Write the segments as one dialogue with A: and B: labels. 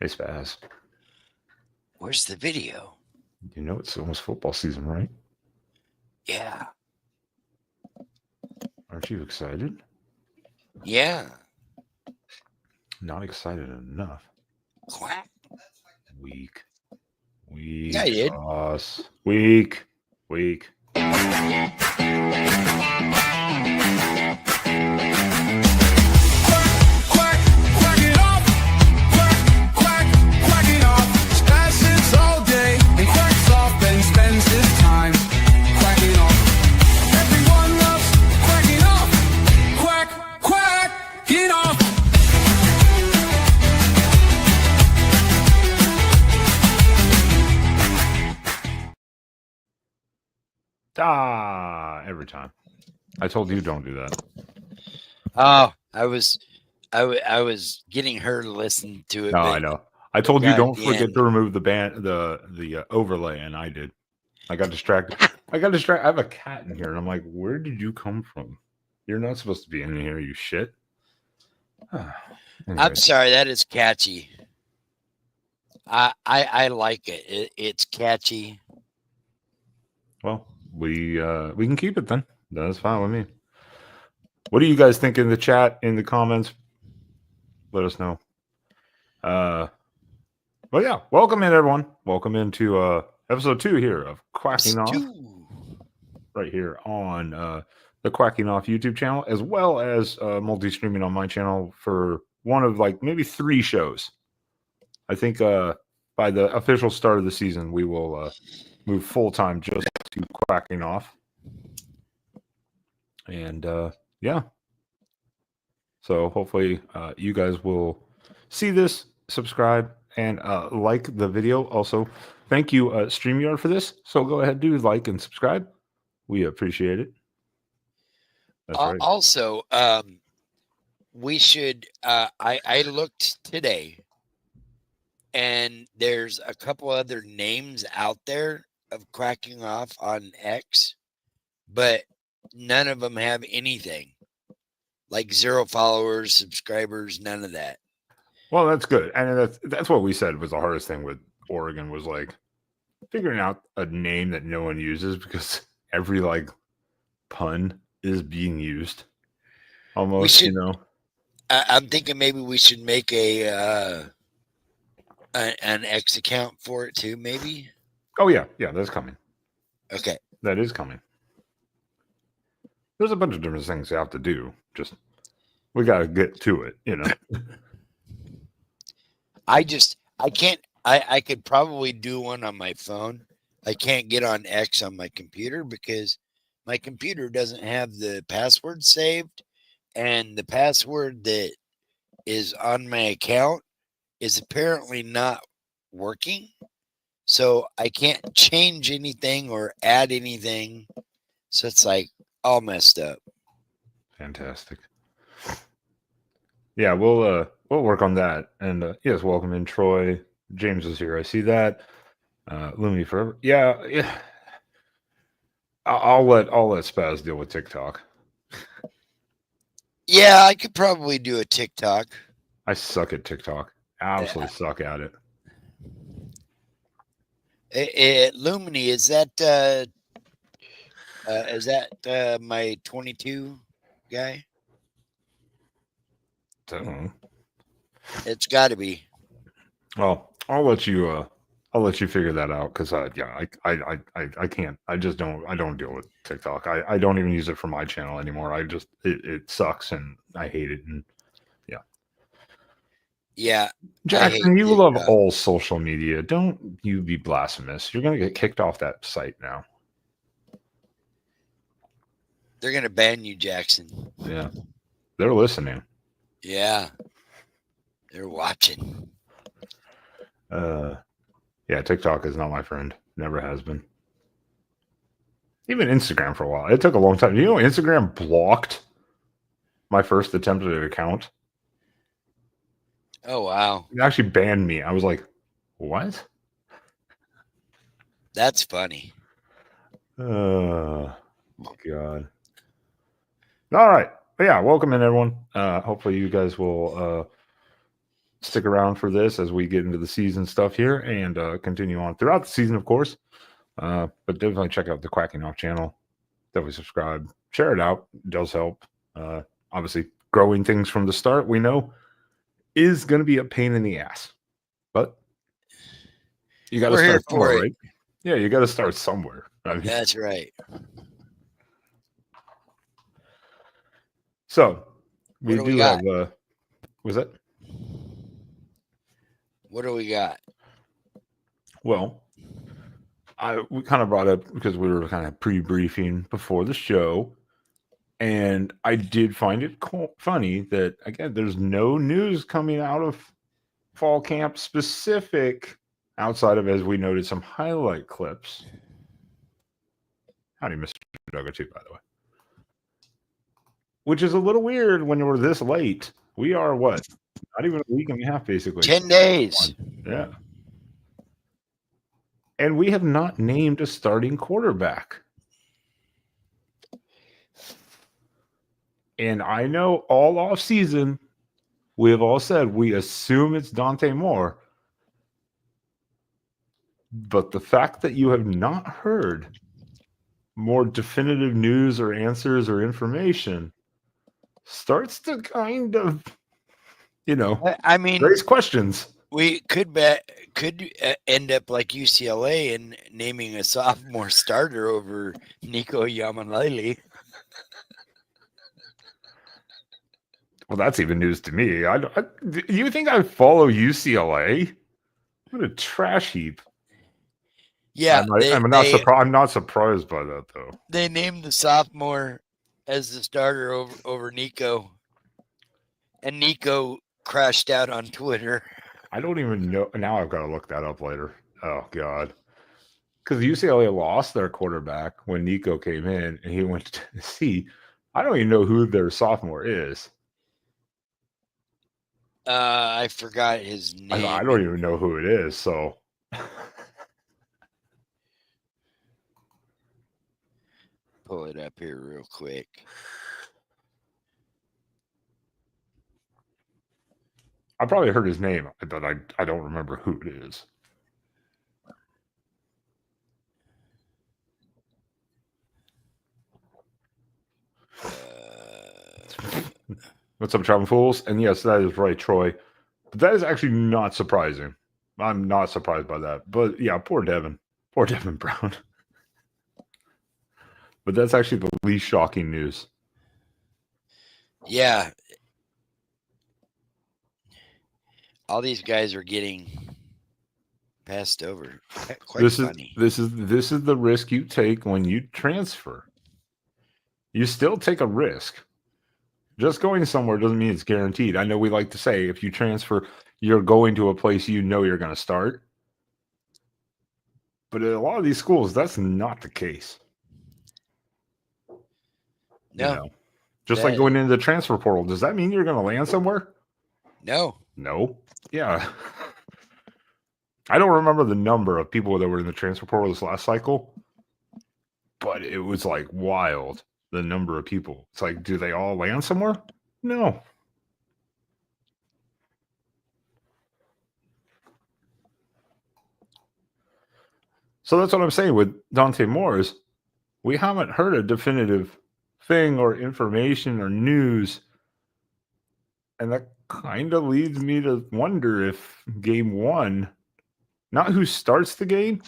A: Hey, Spaz.
B: Where's the video?
A: You know it's almost football season, right?
B: Yeah.
A: Aren't you excited?
B: Yeah.
A: Not excited enough.
B: Quack.
A: Weak.
B: Yeah, I
A: Weak
B: did.
A: sauce. Weak. Weak.
C: Quack, quack it off. Quack, quack, quack it off. Spaz sits all day and quacks off and spends his time quacking off. Everyone loves quacking off. Quack, quack it off.
A: Every time. I told you don't do that.
B: Oh, I was getting her to listen to it.
A: No,
B: but
A: I know. I told you
B: God,
A: don't
B: the
A: forget
B: end.
A: to remove the overlay, and I did. I got distracted. I have a cat in here, and I'm like, where did you come from? You're not supposed to be in here, you shit. Anyway,
B: I'm sorry, that is catchy. I like it. It's catchy.
A: well, we can keep it then. That's fine with me. What do you guys think in the chat, in the comments? Let us know. Well, yeah, welcome in everyone. Welcome into episode 2 here of Quacking Off, right here on the Quacking Off YouTube channel, as well as multi-streaming on my channel for one of like maybe 3 shows. I think by the official start of the season, we will move full time just to Quacking Off, and yeah. So hopefully you guys will see this, subscribe, and like the video. Also, thank you StreamYard for this. So go ahead, do like and subscribe. We appreciate it. That's right.
B: Also, we should. I looked today, and there's a couple other names out there of quacking off on X, but none of them have anything like 0 followers, subscribers, none of that.
A: Well, that's good, and that's what we said was the hardest thing with Oregon was like figuring out a name that no one uses because every like pun is being used. Almost,
B: We should.
A: you know.
B: I'm thinking maybe we should make an X account for it too. Maybe.
A: Oh yeah, that's coming.
B: Okay.
A: That is coming. There's a bunch of different things you have to do. Just we got to get to it, you know.
B: I can't. I could probably do one on my phone. I can't get on X on my computer because my computer doesn't have the password saved, and the password that is on my account is apparently not working. So I can't change anything or add anything. So it's like all messed up.
A: Fantastic. Yeah, we'll work on that. And yes, welcome in Troy. James is here. I see that. Lumi forever. Yeah. I'll let Spaz deal with TikTok.
B: Yeah, I could probably do a TikTok.
A: I suck at TikTok. Absolutely suck at it.
B: Lumini, is that my 22 guy?
A: Don't know.
B: It's got to be.
A: Well, I'll let you figure that out because yeah, I can't. I just don't. I don't deal with TikTok. I don't even use it for my channel anymore. It sucks and I hate it. And
B: Yeah,
A: Jackson, you
B: TikTok.
A: love all social media. Don't you be blasphemous. You're going to get kicked off that site now.
B: They're going to ban you, Jackson.
A: Yeah. They're listening.
B: Yeah. They're watching.
A: Yeah, TikTok is not my friend. Never has been. Even Instagram for a while. It took a long time. You know, Instagram blocked my first attempt at an account.
B: Oh, wow.
A: It actually banned me. I was like, what?
B: That's funny.
A: Oh, God. All right. But yeah, welcome in, everyone. Hopefully you guys will stick around for this as we get into the season stuff here and continue on throughout the season, of course. But definitely check out the Quacking Off channel. Definitely subscribe, share it out. It does help. Obviously, growing things from the start, we know, is going to be a pain in the ass, but you got to start somewhere, right? Yeah, you got to start somewhere. I mean,
B: That's right.
A: So we
B: What do we
A: do
B: got?
A: have. Was it?
B: What do we got?
A: Well, we kind of brought up because we were kind of pre-briefing before the show, and I did find it funny that again, there's no news coming out of fall camp specific outside of, as we noted, some highlight clips. Howdy, Mr. Duggar, too, by the way. Which is a little weird when we're this late. We are what? Not even a week and a half, basically.
B: 10 days.
A: Yeah. And we have not named a starting quarterback. And I know all off season, we have all said we assume it's Dante Moore. But the fact that you have not heard more definitive news or answers or information starts to kind of,
B: I mean,
A: raise questions.
B: We could end up like UCLA and naming a sophomore starter over Nico Yamanlele.
A: Well, that's even news to me. You think I follow UCLA? What a trash heap!
B: Yeah,
A: I'm not surprised by that though.
B: They named the sophomore as the starter over Nico, and Nico crashed out on Twitter.
A: I don't even know. Now I've got to look that up later. Oh, God. Because UCLA lost their quarterback when Nico came in and he went to Tennessee. I don't even know who their sophomore is.
B: I forgot his name.
A: I don't even know who it is. So.
B: Pull it up here real quick.
A: I probably heard his name, but I don't remember who it is. What's up, Traveling Fools? And yes, that is right, Troy. But that is actually not surprising. I'm not surprised by that. But yeah, poor Devin. Poor Devin Brown. But that's actually the least shocking news.
B: Yeah. All these guys are getting passed over. Quite funny.
A: This is the risk you take when you transfer. You still take a risk. Just going somewhere doesn't mean it's guaranteed. I know we like to say if you transfer, you're going to a place you know you're going to start. But at a lot of these schools, that's not the case.
B: No.
A: Just like going into the transfer portal. Does that mean you're going to land somewhere?
B: No.
A: Yeah. I don't remember the number of people that were in the transfer portal this last cycle, but it was like wild, the number of people. It's like, do they all land somewhere? No. So that's what I'm saying with Dante Moore is we haven't heard a definitive thing or information or news. And that kind of leads me to wonder if game one, not who starts the game,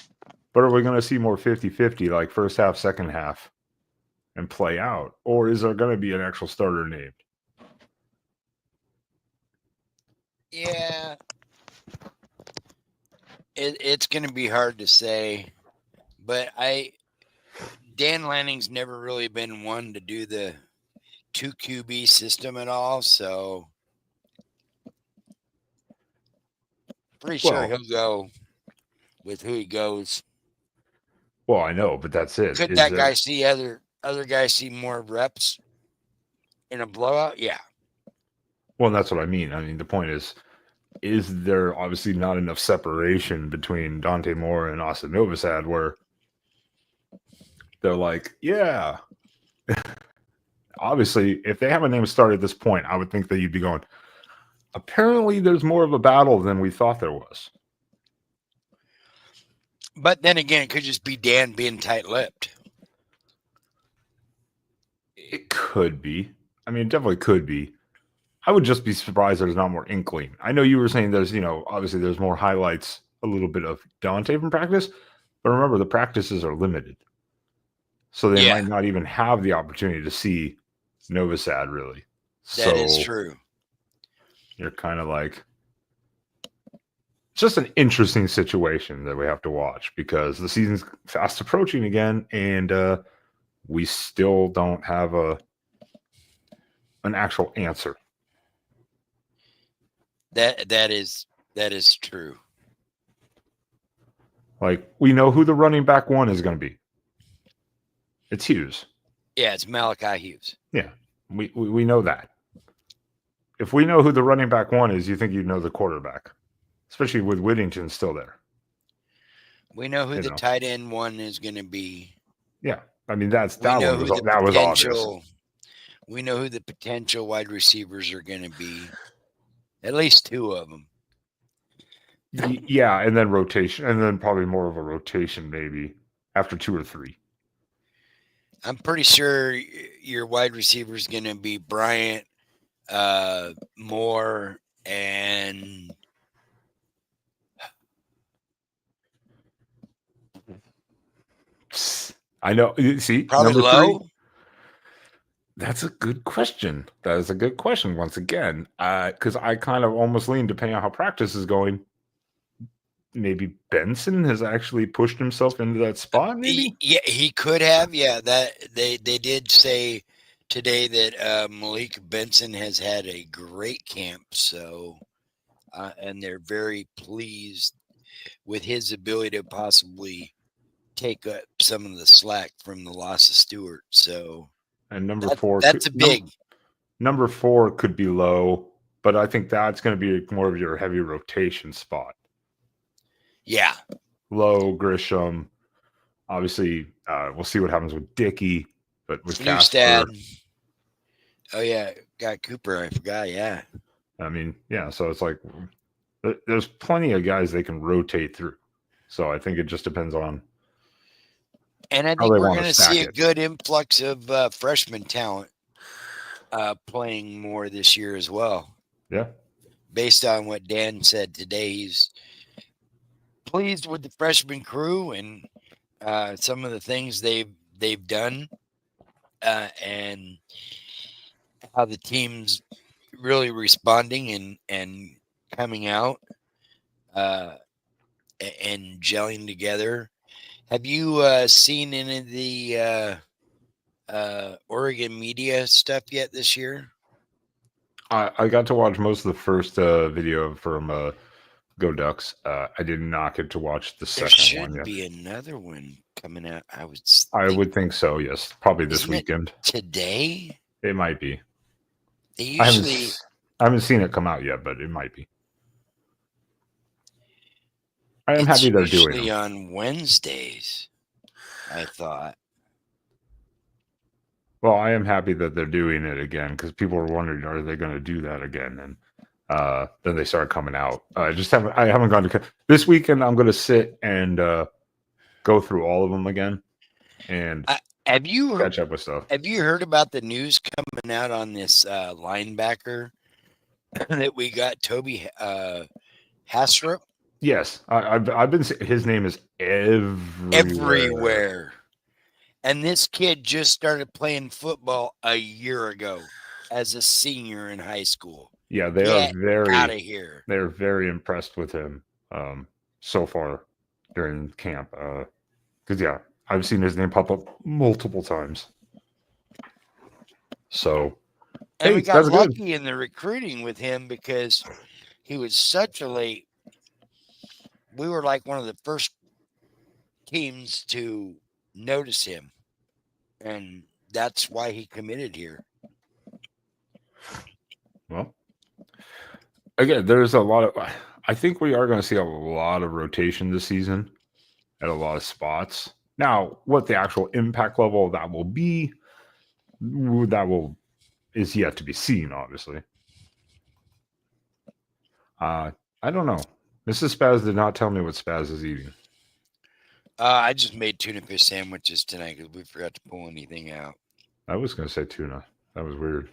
A: but are we going to see more 50-50, like first half, second half, and play out? Or is there going to be an actual starter named?
B: Yeah. It's going to be hard to say. But Dan Lanning's never really been one to do the 2 QB system at all, so pretty sure he'll go with who he goes.
A: Well, I know, but that's it.
B: Could that guy see other guys see more reps in a blowout? Yeah.
A: Well, that's what I mean. I mean, the point is there obviously not enough separation between Dante Moore and Austin Novosad where they're like, yeah. Obviously, if they have a name start at this point, I would think that you'd be going, apparently there's more of a battle than we thought there was.
B: But then again, it could just be Dan being tight-lipped.
A: It could be. I mean, it definitely could be. I would just be surprised there's not more inkling. I know you were saying there's, obviously there's more highlights, a little bit of Dante from practice, but remember the practices are limited. So they might not even have the opportunity to see Novosad really.
B: That is true.
A: You're kind of like, it's just an interesting situation that we have to watch because the season's fast approaching again, and we still don't have an actual answer.
B: That is true.
A: Like, we know who the running back one is going to be. It's Hughes.
B: Yeah, it's Malachi Hughes.
A: Yeah, we know that. If we know who the running back one is, you think you know the quarterback, especially with Whittington still there.
B: We know who the tight end one is going to be.
A: Yeah, I mean that was obvious.
B: We know who the potential wide receivers are going to be. At least two of them.
A: Yeah, and then rotation, and then probably more of a rotation maybe after 2 or 3.
B: I'm pretty sure your wide receiver is going to be Bryant, Moore, and
A: I know. See,
B: probably
A: number
B: Lowe.
A: 3. That's a good question. That is a good question once again, because I kind of almost lean, depending on how practice is going. Maybe Benson has actually pushed himself into that spot. Maybe,
B: yeah, he could have. Yeah, that they did say today that Malik Benson has had a great camp. So, and they're very pleased with his ability to possibly take up some of the slack from the loss of Stewart. So,
A: and number 4,
B: that's a big.
A: Number 4 could be Low, but I think that's going to be more of your heavy rotation spot.
B: Yeah.
A: Low, Grisham. Obviously, we'll see what happens with Dickey, but with Casper.
B: Oh, yeah. Got Cooper. I forgot. Yeah.
A: I mean, yeah. So it's like there's plenty of guys they can rotate through. So I think it just depends on.
B: And I think we're going to see a good influx of freshman talent playing more this year as well.
A: Yeah.
B: Based on what Dan said today, he's pleased with the freshman crew and some of the things they've done and how the team's really responding and coming out and gelling together. Have you seen any of the Oregon media stuff yet this year?
A: I got to watch most of the first video from Go Ducks. I did not get to watch the second one yet.
B: There should be another one coming out. I would think
A: so. Yes, probably this weekend.
B: Today?
A: It might be.
B: They usually.
A: I haven't seen it come out yet, but it might be. I am happy they're doing it.
B: Usually on Wednesdays, I thought.
A: Well, I am happy that they're doing it again because people were wondering, are they going to do that again? And then they started coming out. I haven't gone to this weekend. I'm going to sit and go through all of them again and catch up with stuff.
B: Have you heard about the news coming out on this linebacker that we got, Toby Hastrup?
A: Yes, I've been. His name is everywhere.
B: And this kid just started playing football a year ago as a senior in high school.
A: Yeah, they are very
B: out of here.
A: They're very impressed with him so far during camp. Because I've seen his name pop up multiple times. So,
B: and we got lucky in the recruiting with him because he was such a late. We were like one of the first teams to notice him, and that's why he committed here.
A: Well, again, there's a lot of. I think we are going to see a lot of rotation this season at a lot of spots. Now, what the actual impact level of that will be, is yet to be seen, obviously. I don't know. Mrs. Spaz did not tell me what Spaz is eating.
B: I just made tuna fish sandwiches tonight because we forgot to pull anything out.
A: I was going to say tuna. That was weird.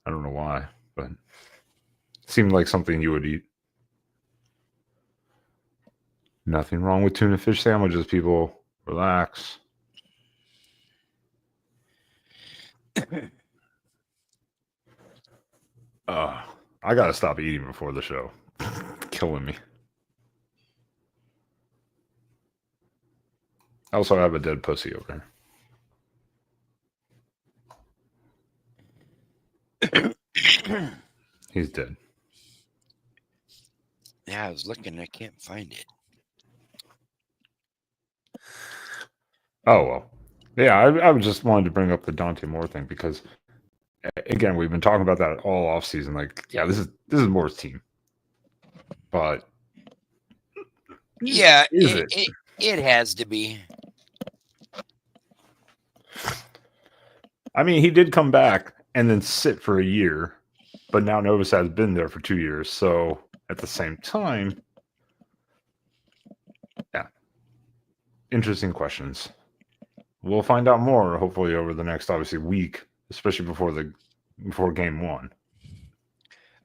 A: I don't know why, but it seemed like something you would eat. Nothing wrong with tuna fish sandwiches, people. Relax. I got to stop eating before the show. Killing me. I also have a dead pussy over here. He's dead.
B: Yeah, I was looking. I can't find it.
A: Oh, well. Yeah, I just wanted to bring up the Dante Moore thing because, again, we've been talking about that all off season. Like, yeah, this is Moore's team. But
B: Yeah,
A: is it?
B: It has to be.
A: I mean, he did come back and then sit for a year, but now Novus has been there for 2 years. So at the same time, yeah, interesting questions. We'll find out more hopefully over the next obviously week, especially before game 1.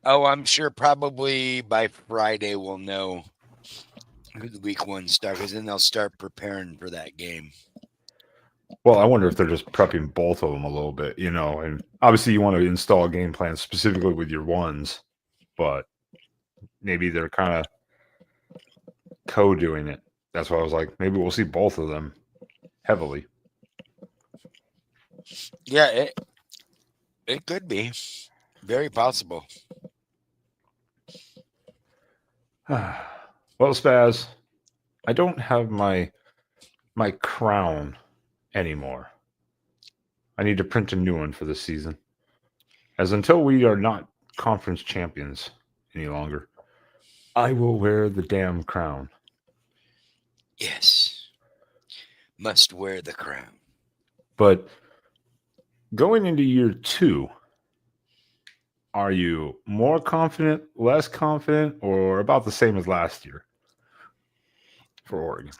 B: Oh, I'm sure probably by Friday we'll know who the week 1 star is, and they'll start preparing for that game.
A: Well, I wonder if they're just prepping both of them a little bit, and obviously you want to install a game plan specifically with your ones, but maybe they're kind of co-doing it. That's why I was like, maybe we'll see both of them heavily.
B: Yeah, it could be. Very possible.
A: Well, Spaz, I don't have my crown anymore. I need to print a new one for this season. As until we are not conference champions any longer, I will wear the damn crown.
B: Yes. Must wear the crown.
A: But going into year 2, are you more confident, less confident, or about the same as last year for Oregon?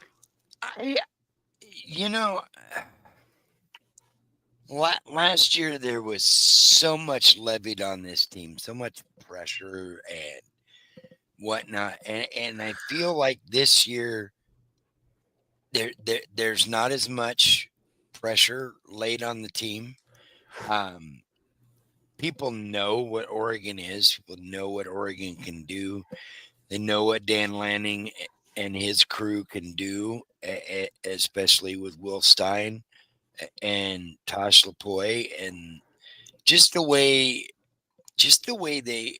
B: Last year there was so much levied on this team, so much pressure and whatnot, and I feel like this year there's not as much pressure laid on the team. People know what Oregon is. People know what Oregon can do. They know what Dan Lanning and his crew can do, especially with Will Stein and Tosh Lapoy, and just the way they,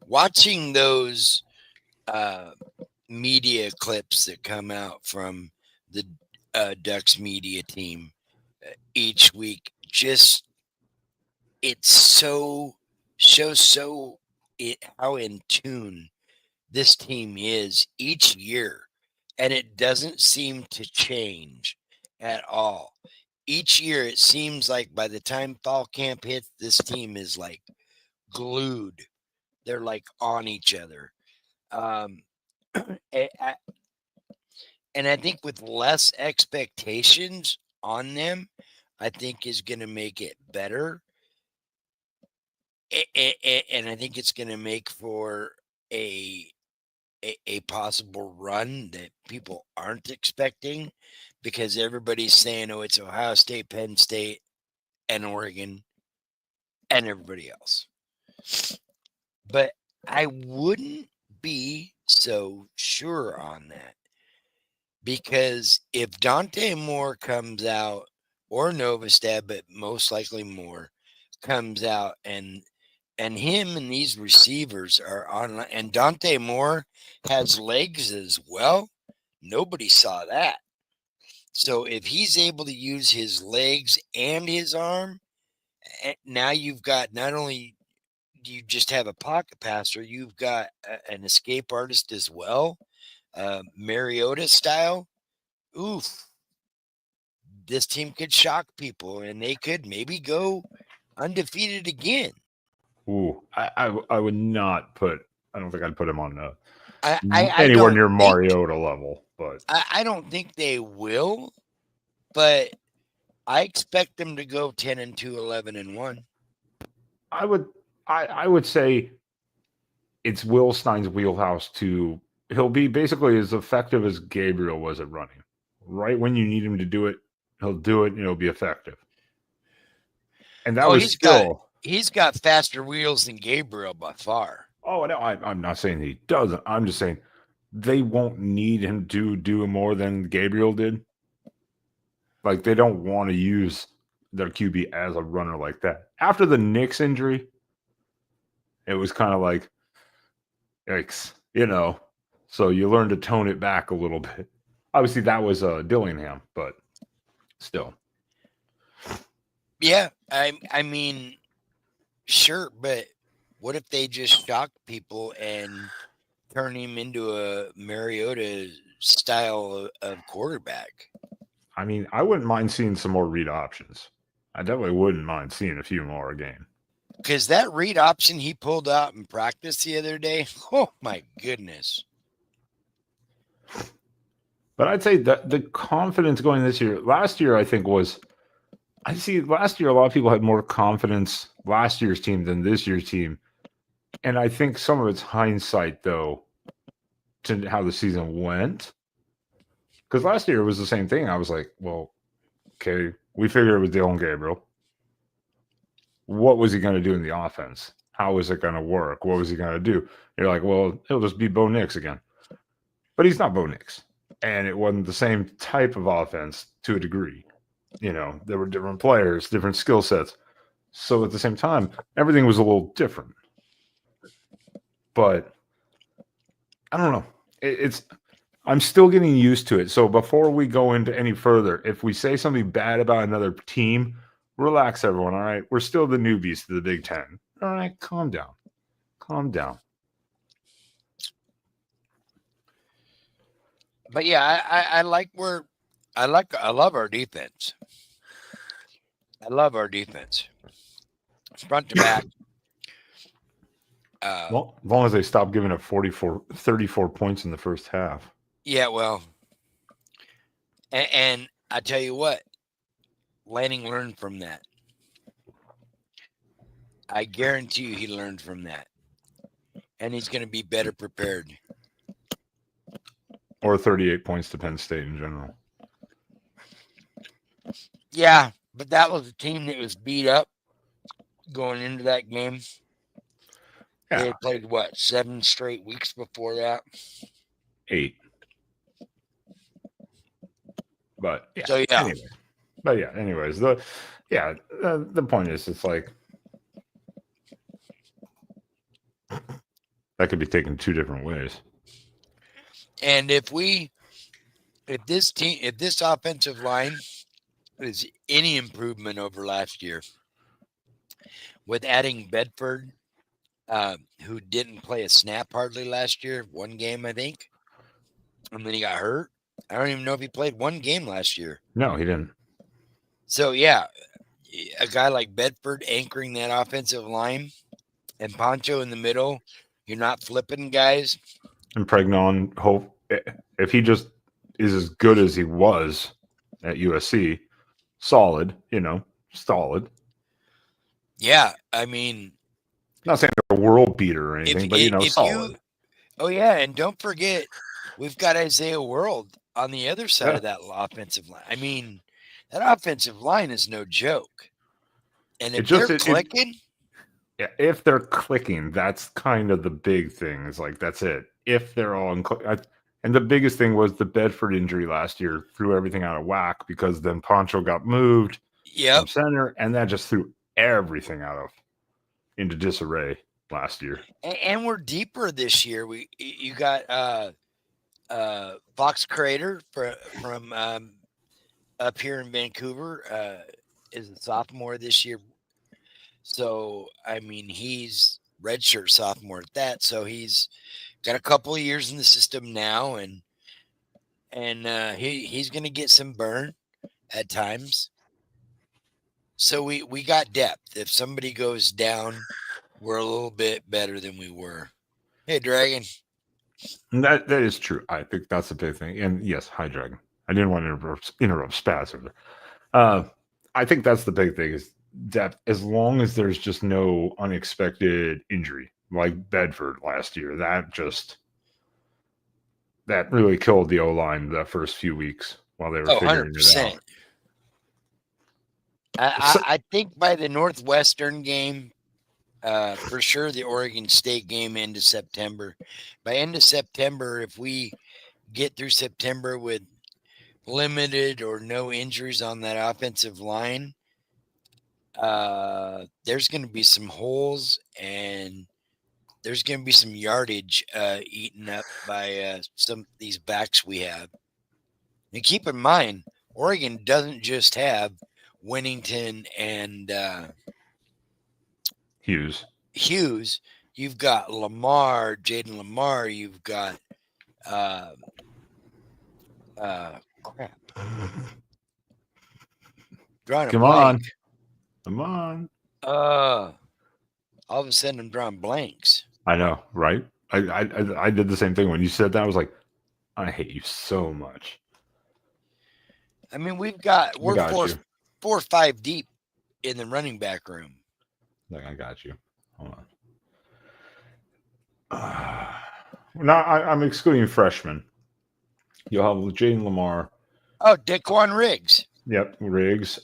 B: watching those media clips that come out from the Ducks media team each week, just shows how in tune this team is each year, and it doesn't seem to change at all. Each year, it seems like by the time fall camp hits, this team is like glued. They're like on each other. And I think with less expectations on them, I think is going to make it better. And I think it's going to make for a possible run that people aren't expecting, because everybody's saying, oh, it's Ohio State, Penn State, and Oregon, and everybody else. But I wouldn't be so sure on that, because if Dante Moore comes out, or Novastad, but most likely Moore comes out, and him and these receivers are on, and Dante Moore has legs as well. Nobody saw that. So if he's able to use his legs and his arm, now you've got, not only do you just have a pocket passer, you've got an escape artist as well, Mariota style. Oof. This team could shock people, and they could maybe go undefeated again.
A: Ooh, I would not put. I don't think I'd put him on
B: I
A: anywhere
B: don't
A: near
B: think,
A: Mariota level, but
B: I don't think they will, but I expect them to go 10-2, 11-1.
A: I would say it's Will Stein's wheelhouse to. He'll be basically as effective as Gabriel was at running. Right when you need him to do it, he'll do it and it'll be effective. And that
B: Oh,
A: was still.
B: he's got faster wheels than Gabriel by far.
A: Oh no, I'm not saying he doesn't. I'm just saying they won't need him to do more than Gabriel did. Like they don't want to use their QB as a runner like that. After the Knicks injury, it was kind of like, yikes, So you learn to tone it back a little bit. Obviously, that was Dillingham, but still.
B: Yeah, I mean, sure, but what if they just shock people and turn him into a Mariota style of quarterback?
A: I mean, I wouldn't mind seeing some more read options. I definitely wouldn't mind seeing a few more a game.
B: Because that read option he pulled out in practice the other day, oh my goodness.
A: But I'd say that the confidence going this year, last year, I think last year a lot of people had more confidence last year's team than this year's team. And I think some of it's hindsight, though, to how the season went. Because last year it was the same thing. I was like, well, okay, we figured it was Dylan Gabriel. What was he going to do in the offense? How was it going to work? What was he going to do? You're like, well, he'll just be Bo Nix again. But he's not Bo Nix. And it wasn't the same type of offense to a degree. There were different players, different skill sets. So at the same time, everything was a little different. But I don't know. I'm still getting used to it. So before we go into any further, if we say something bad about another team, relax, everyone. All right, we're still the newbies to the Big Ten. All right, calm down.
B: But yeah, I love our defense. I love our defense. Front to back.
A: Well, as long as they stop giving up 34 points in the first half.
B: Yeah, well, and I tell you what, Lanning learned from that. I guarantee you he learned from that. And he's going to be better prepared.
A: Or 38 points to Penn State in general.
B: Yeah, but that was a team that was beat up going into that game. Yeah. They had played, 7 straight weeks before that?
A: 8. But yeah.
B: So yeah.
A: Anyways, the point is, it's like that could be taken 2 different ways.
B: And if this offensive line is any improvement over last year, with adding Bedford, who didn't play a snap hardly last year, 1 game, I think, and then he got hurt. I don't even know if he played 1 game last year.
A: No, he didn't.
B: So, yeah, a guy like Bedford anchoring that offensive line and Poncho in the middle, you're not flipping guys.
A: And Pregnon, hope if he just is as good as he was at USC, solid.
B: Yeah, I mean,
A: not saying they're a world beater or anything, but solid.
B: Oh yeah, and don't forget, we've got Isaiah World on the other side of that offensive line. I mean, that offensive line is no joke. And if they're clicking,
A: if they're clicking, that's kind of the big thing. Is like that's it. If they're all and the biggest thing was the Bedford injury last year threw everything out of whack because then Poncho got moved from center, and that just threw everything into disarray last year.
B: And we're deeper this year. You got Fox Crater from up here in Vancouver is a sophomore this year. So I mean, he's redshirt sophomore at that. So he's got a couple of years in the system now, and he's going to get some burn at times. So we got depth. If somebody goes down, we're a little bit better than we were. Hey, Dragon.
A: And that is true. I think that's the big thing. And yes, hi Dragon. I didn't want to interrupt Spaz over there. I think that's the big thing is depth. As long as there's just no unexpected injury like Bedford last year, that really killed the O line the first few weeks while they were figuring it out.
B: I think by the Northwestern game, for sure the Oregon State game end of September. By end of September, if we get through September with limited or no injuries on that offensive line, there's going to be some holes and there's going to be some yardage eaten up by some of these backs we have. And keep in mind, Oregon doesn't just have Winnington and
A: Hughes.
B: You've got Lamar, Jaden Lamar. You've got crap. Drawing
A: Come
B: a blank.
A: Come on.
B: All of a sudden, I'm drawing blanks.
A: I know, right? I did the same thing when you said that. I was like, I hate you so much.
B: I mean, we're four or five deep in the running back room.
A: Like, I got you. Hold on. Now I'm excluding freshmen. You'll have Jaden Lamar.
B: Oh, Daquan Riggs.
A: Yep, Riggs.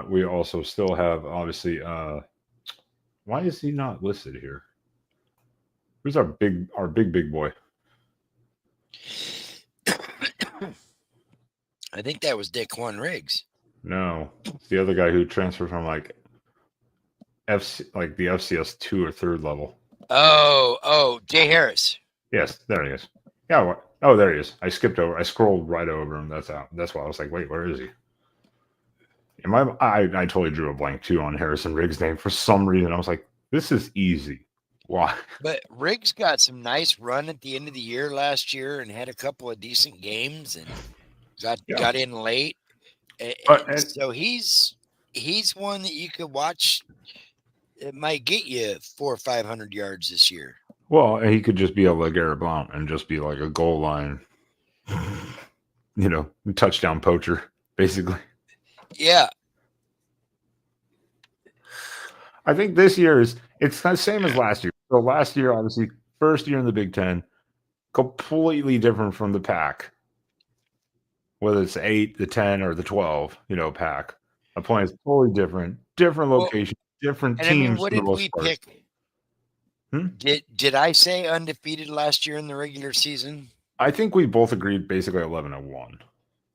A: We also still have obviously. Why is he not listed here? Who's our big boy?
B: I think that was Daquan Riggs.
A: No, it's the other guy who transferred from like the FCS 2 or 3rd level.
B: Oh, Jay Harris.
A: Yes, there he is. Yeah. Oh, there he is. I scrolled right over him. That's out. That's why I was like, wait, where is he? I totally drew a blank too on Harrison Riggs' name for some reason. I was like, this is easy. Why?
B: But Riggs got some nice run at the end of the year last year and had a couple of decent games and got in late. And so he's one that you could watch. It might get you 400 or 500 yards this year.
A: Well, he could just be a LeGarrette Blount and just be like a goal line, touchdown poacher, basically.
B: Yeah.
A: I think this year it's the same as last year. So last year, obviously, first year in the Big Ten, completely different from the pack. Whether it's 8, the 10, or the 12, pack. The point is totally different location, different teams.
B: I mean, what did we pick? Did I say undefeated last year in the regular season?
A: I think we both agreed basically 11-1.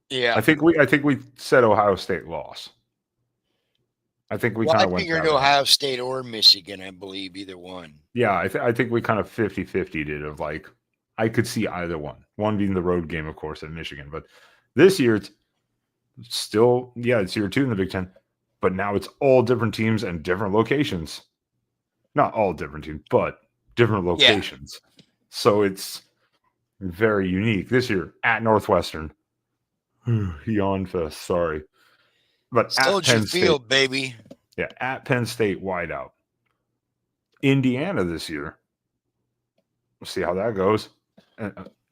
B: Yeah.
A: I think we said Ohio State loss. I think we kind of went.
B: I figured Ohio State or Michigan, I believe, either one.
A: Yeah, I think we kind of 50-50 did of like I could see either one. One being the road game, of course, at Michigan, but this year it's still it's year 2 in the Big Ten, but now it's all different teams and different locations. Not all different teams, but different locations. Yeah. So it's very unique this year at Northwestern. Yawn fest, sorry. But
B: Soldier Field, baby.
A: Yeah, at Penn State, wide out. Indiana this year. We'll see how that goes.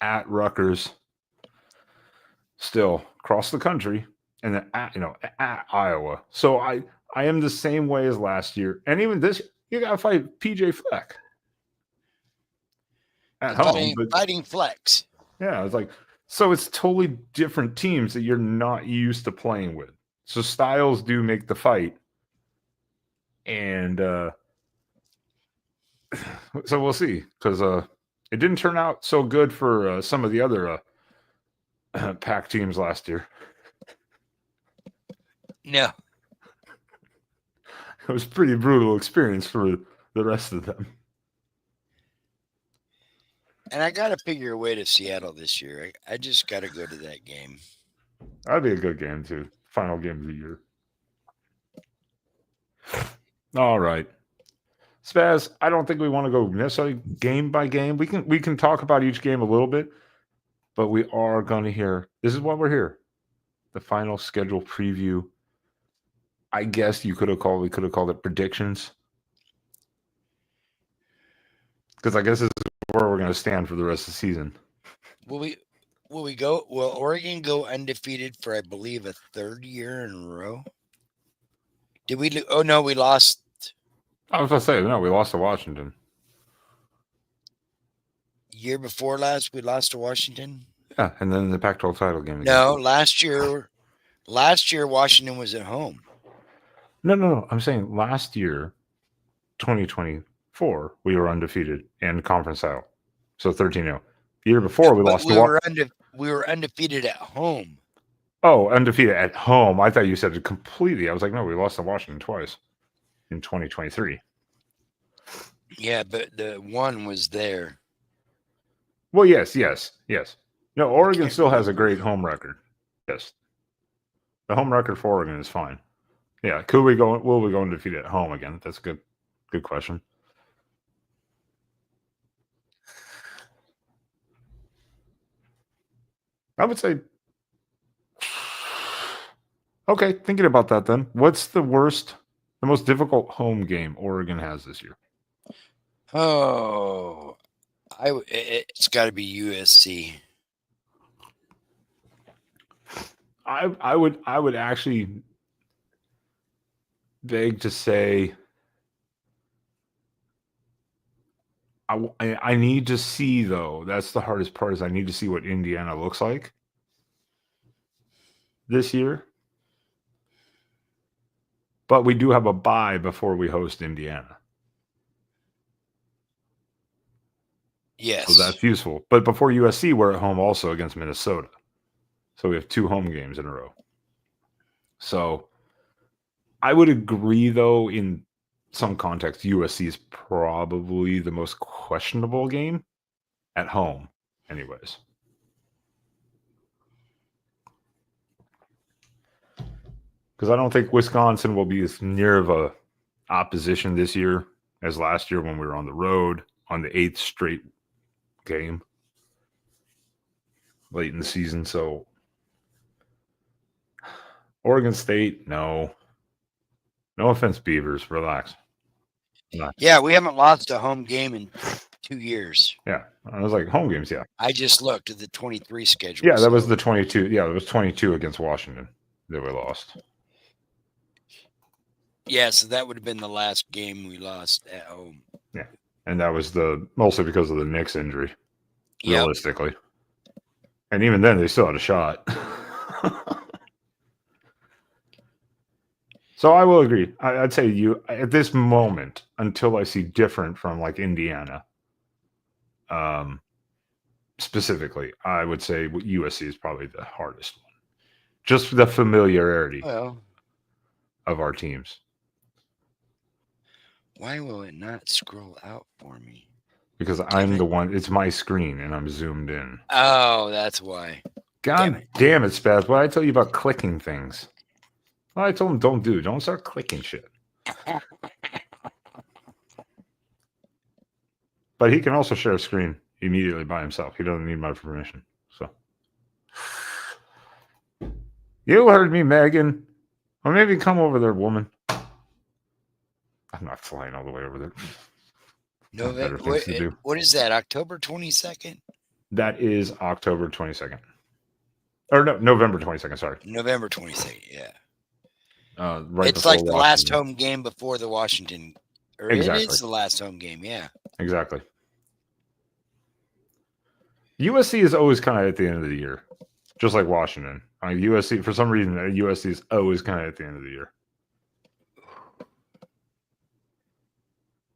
A: At Rutgers, still across the country, and then at Iowa. So I am the same way as last year, and even this, you got to fight PJ Fleck at home.
B: Fighting Flex.
A: Yeah, it's like so. It's totally different teams that you're not used to playing with. So styles do make the fight. And so we'll see, because it didn't turn out so good for some of the other pack teams last year.
B: No.
A: It was a pretty brutal experience for the rest of them.
B: And I got to figure a way to Seattle this year. I just got to go to that game.
A: That'd be a good game, too. Final game of the year. All right. Spaz, I don't think we want to go necessarily game by game. We can talk about each game a little bit, but we are going to hear, this is why we're here, the final schedule preview. I guess we could have called it predictions. Because I guess this is where we're going to stand for the rest of the season.
B: Will we go? Will Oregon go undefeated for, I believe, a third year in a row? Did we? Oh no, we lost.
A: I was going to say, no, we lost to Washington.
B: Year before last, we lost to Washington.
A: Yeah, and then the Pac-12 title game.
B: No, last year Washington was at home.
A: No. I'm saying last year, 2024, we were undefeated and conference title. So 13-0. The year before, we lost to
B: we were undefeated at home.
A: Oh, undefeated at home. I thought you said it completely. I was like, no, we lost to Washington twice in 2023.
B: Yeah, but the one was there.
A: Well, yes. No, Oregon still has a great home record. Yes. The home record for Oregon is fine. Yeah. Will we go undefeated at home again? That's a good question. I would say, okay, thinking about that then, what's the most difficult home game Oregon has this year?
B: Oh, it's got to be USC.
A: I would actually beg to say I need to see, though. That's the hardest part, is I need to see what Indiana looks like this year. But we do have a bye before we host Indiana.
B: Yes.
A: So that's useful. But before USC, we're at home also against Minnesota. So we have 2 home games in a row. So I would agree, though, in some context, USC is probably the most questionable game at home, anyways. Because I don't think Wisconsin will be as near of a opposition this year as last year when we were on the road on the 8th straight game late in the season. So Oregon State, no. No offense, Beavers. Relax.
B: Yeah, we haven't lost a home game in 2 years.
A: Yeah. I was like, home games, yeah.
B: I just looked at the 23 schedule.
A: Yeah, that was the 22. Yeah, it was 22 against Washington that we lost.
B: Yeah, so that would have been the last game we lost at home.
A: Yeah. And that was mostly because of the Knicks injury, realistically. And even then, they still had a shot. So I will agree. I'd say at this moment, until I see different from like Indiana, specifically, I would say USC is probably the hardest one. Just the familiarity of our teams.
B: Why will it not scroll out for me?
A: Because I'm the one. It's my screen, and I'm zoomed in.
B: Oh, that's why.
A: God damn it, Spaz. What did I tell you about clicking things? Well, I told him don't start clicking shit. But he can also share a screen immediately by himself. He doesn't need my permission. So you heard me, Megan. Or maybe come over there, woman. I'm not flying all the way over there.
B: No, what is that? October 22nd?
A: That is October 22nd. Or no, November 22nd, sorry.
B: November 22nd, yeah.
A: Right,
B: it's like the last home game before the Washington. Or exactly. It is the last home game, yeah.
A: Exactly. USC is always kind of at the end of the year, just like Washington. USC, for some reason, USC is always kind of at the end of the year.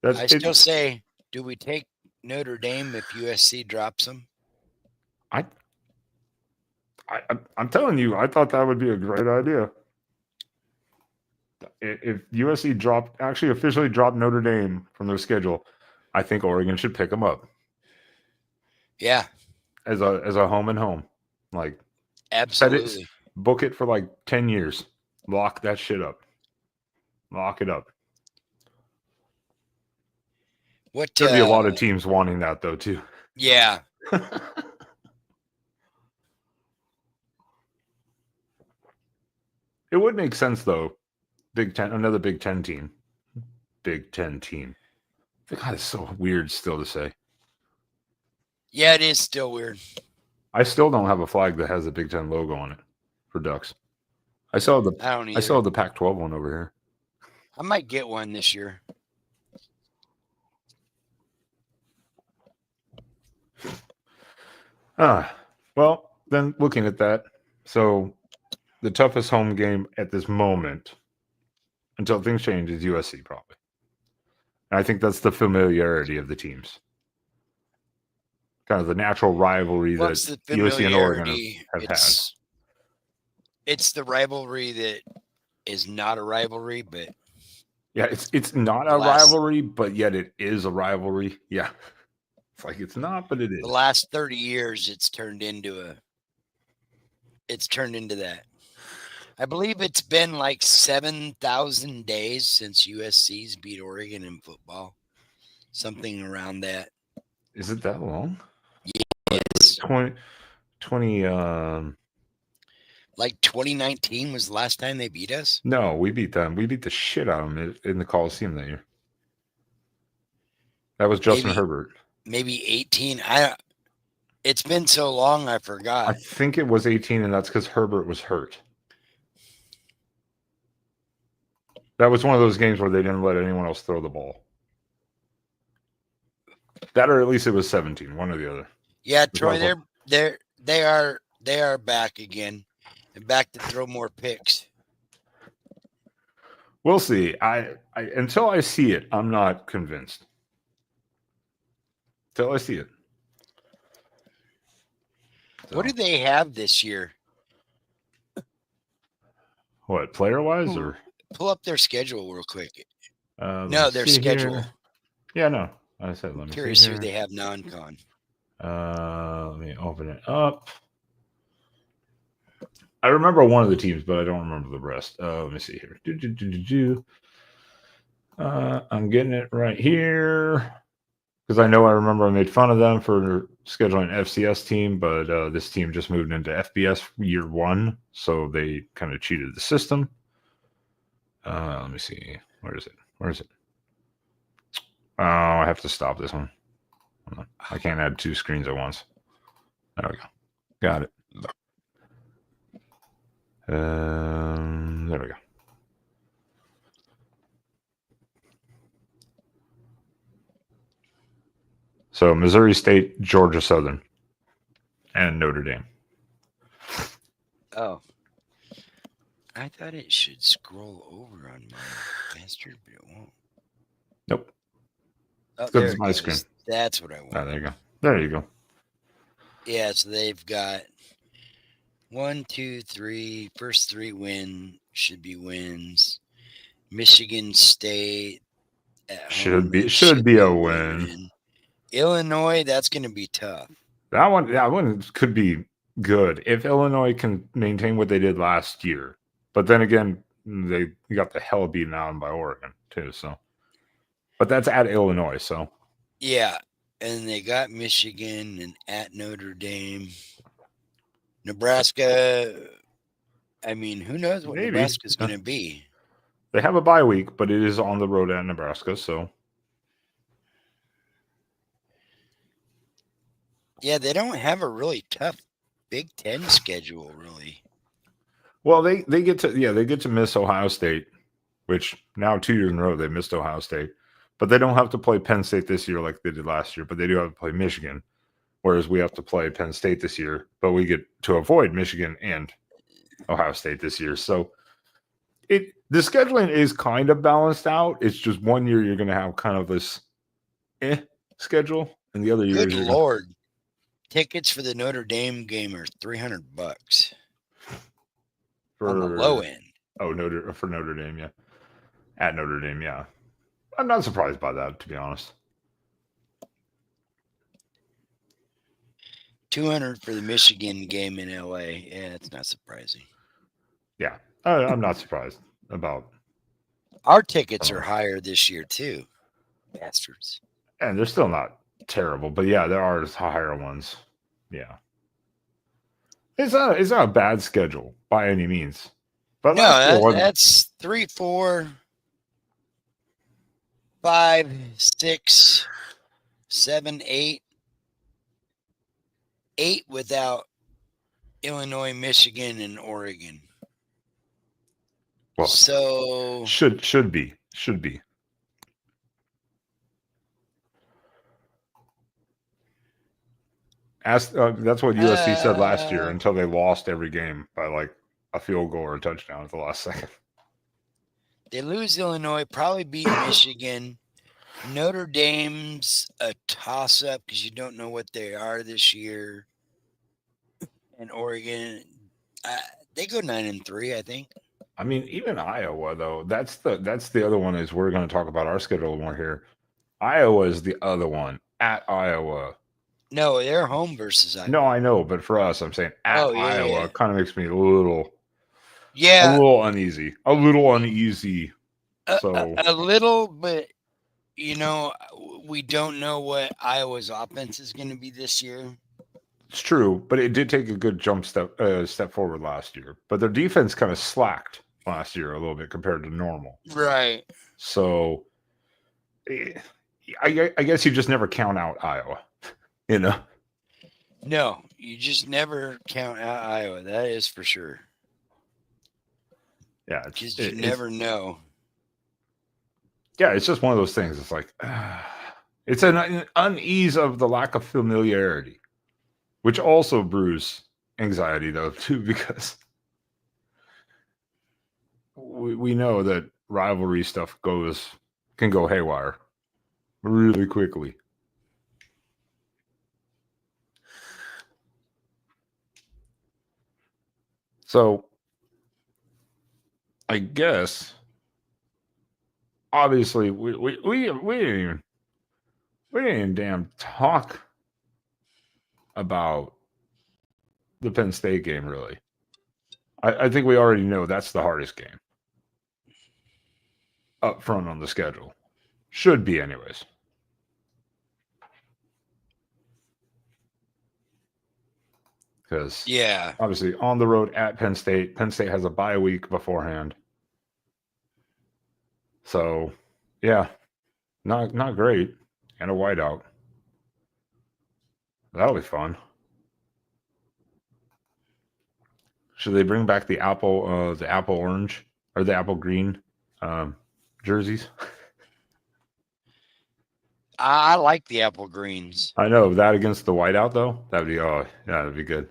B: I still say, do we take Notre Dame if USC drops them?
A: I'm telling you, I thought that would be a great idea. If USC officially dropped Notre Dame from their schedule, I think Oregon should pick them up.
B: Yeah.
A: As a home and home. Like,
B: absolutely.
A: Book it for like 10 years. Lock that shit up. Lock it up. There'd be a lot of teams wanting that, though, too.
B: Yeah.
A: It would make sense, though. Big Ten, another Big Ten team. Big Ten team. God, it's so weird still to say.
B: Yeah, it is still weird.
A: I still don't have a flag that has the Big Ten logo on it for Ducks. I saw the
B: I don't
A: I
B: either.
A: saw the Pac-12 one over here.
B: I might get one this year.
A: Well, then looking at that, so the toughest home game at this moment, until things change, is USC probably. And I think that's the familiarity of the teams, kind of the natural rivalry
B: What's
A: that
B: the
A: USC and Oregon
B: familiarity?
A: have had.
B: It's the rivalry that is not a rivalry, but
A: Yeah, it's not
B: the
A: a
B: last
A: rivalry, but yet it is a rivalry. Yeah, it's like it's not, but it
B: the
A: is.
B: last 30 years it's turned into that. I believe it's been like 7,000 days since USC's beat Oregon in football. Something around that.
A: Is it that long?
B: Yes.
A: 20
B: Like 2019 was the last time they beat us.
A: No, we beat them. We beat the shit out of them in the Coliseum that year. That was Justin Herbert.
B: Maybe 18. It's been so long I forgot.
A: I think it was 18, and that's because Herbert was hurt. That was one of those games where they didn't let anyone else throw the ball. That, or at least it was 17, one or the other.
B: Yeah, Troy, they are back again. They're back to throw more picks.
A: We'll see. I until I see it, I'm not convinced. Until I see it. So,
B: What do they have this year?
A: what, player-wise, or
B: pull up their schedule real quick?
A: no,
B: their schedule.
A: Here. Yeah, no. I said let me
B: curious
A: see
B: who
A: here.
B: they have non-con.
A: Let me open it up. I remember one of the teams, but I don't remember the rest. Let me see here. I'm getting it right here because I know I remember I made fun of them for scheduling an FCS team, but this team just moved into FBS year one, so they kind of cheated the system. Let me see. Where is it? Oh, I have to stop this one. I can't add two screens at once. There we go. Got it. There we go. So Missouri State, Georgia Southern, and Notre Dame.
B: Oh. I thought it should scroll over on my bastard, but it won't.
A: Nope.
B: Oh,
A: there it's my screen.
B: That's what I want.
A: Oh, there you go. There you go.
B: Yeah, so they've got 1, 2, 3. First 3 should be wins. Michigan State at
A: should
B: home,
A: be a win.
B: Illinois, that's going to be tough.
A: That one could be good if Illinois can maintain what they did last year. But then again, they got the hell beaten out by Oregon too. So, but that's at Illinois. So,
B: yeah, and they got Michigan and at Notre Dame, Nebraska. I mean, who knows what Nebraska's going to be?
A: They have a bye week, but it is on the road at Nebraska. So,
B: yeah, they don't have a really tough Big Ten schedule, really.
A: Well, they get to miss Ohio State, which now 2 years in a row they missed Ohio State, but they don't have to play Penn State this year like they did last year. But they do have to play Michigan, whereas we have to play Penn State this year. But we get to avoid Michigan and Ohio State this year. So the scheduling is kind of balanced out. It's just 1 year you're going to have kind of this schedule, and the other year,
B: good Lord, tickets for the Notre Dame game are $300 on the low end.
A: Oh, for Notre Dame, yeah, at Notre Dame, yeah. I'm not surprised by that, to be honest.
B: $200 for the Michigan game in LA. Yeah, it's not surprising.
A: Yeah, I'm not surprised about.
B: Our tickets are higher this year too, bastards.
A: And they're still not terrible, but yeah, there are higher ones. Yeah, it's not a bad schedule by any means. But
B: no, that's 3-4. 5, 6, 7, 8. 8 without Illinois, Michigan, and Oregon.
A: Well,
B: So
A: should be. That's what USC said last year until they lost every game by like a field goal or a touchdown at the last second.
B: They lose Illinois, probably beat Michigan. Notre Dame's a toss-up because you don't know what they are this year. And Oregon, they go 9-3, I think.
A: I mean, even Iowa though. That's the other one. Is we're going to talk about our schedule more here. Iowa is the other one at Iowa.
B: No, they're home versus Iowa.
A: No, I know, but for us, I'm saying at Iowa kind of makes me a little uneasy. A little uneasy. So
B: a little, but we don't know what Iowa's offense is going to be this year.
A: It's true, but it did take a good step forward last year. But their defense kind of slacked last year a little bit compared to normal.
B: Right.
A: So I guess you just never count out Iowa,
B: No, you just never count out Iowa. That is for sure.
A: Yeah,
B: because you never know.
A: Yeah, it's just one of those things. It's like it's an unease of the lack of familiarity, which also brews anxiety though too, because we know that rivalry stuff can go haywire really quickly. So I guess obviously we didn't even damn talk about the Penn State game, really. I think we already know that's the hardest game up front on the schedule. Should be, anyways. Because obviously on the road at Penn State has a bye week beforehand. So yeah, not great, and a whiteout. That'll be fun. Should they bring back the apple orange or the apple green jerseys?
B: I like the apple greens.
A: I know that against the whiteout though. That'd be that'd be good.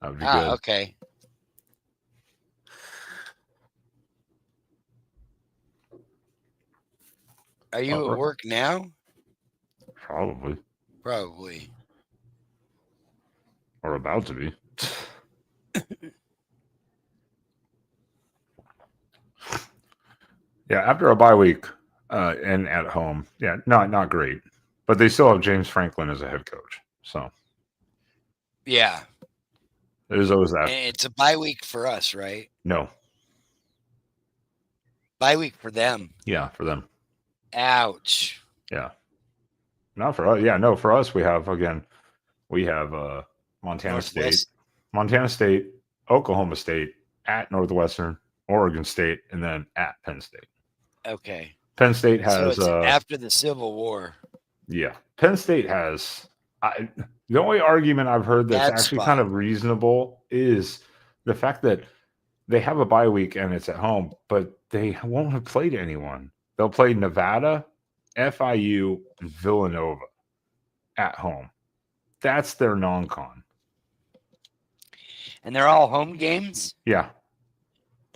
A: That'd be good.
B: Okay. Are you at work now?
A: Probably. Or about to be. Yeah, after a bye week and at home, not great. But they still have James Franklin as a head coach. So
B: yeah,
A: there's always that.
B: And it's a bye week for us, right?
A: No.
B: Bye week for them.
A: Yeah, for them.
B: Ouch.
A: Yeah. Not for us. Yeah, no, for us we have Montana State, Oklahoma State, at Northwestern, Oregon State, and then at Penn State.
B: Okay.
A: Penn State has
B: so it's after the Civil War.
A: Yeah. Penn State has the only argument I've heard that's actually kind of reasonable is the fact that they have a bye week and it's at home, but they won't have played anyone. They'll play Nevada, FIU, and Villanova at home. That's their non-con.
B: And they're all home games?
A: Yeah.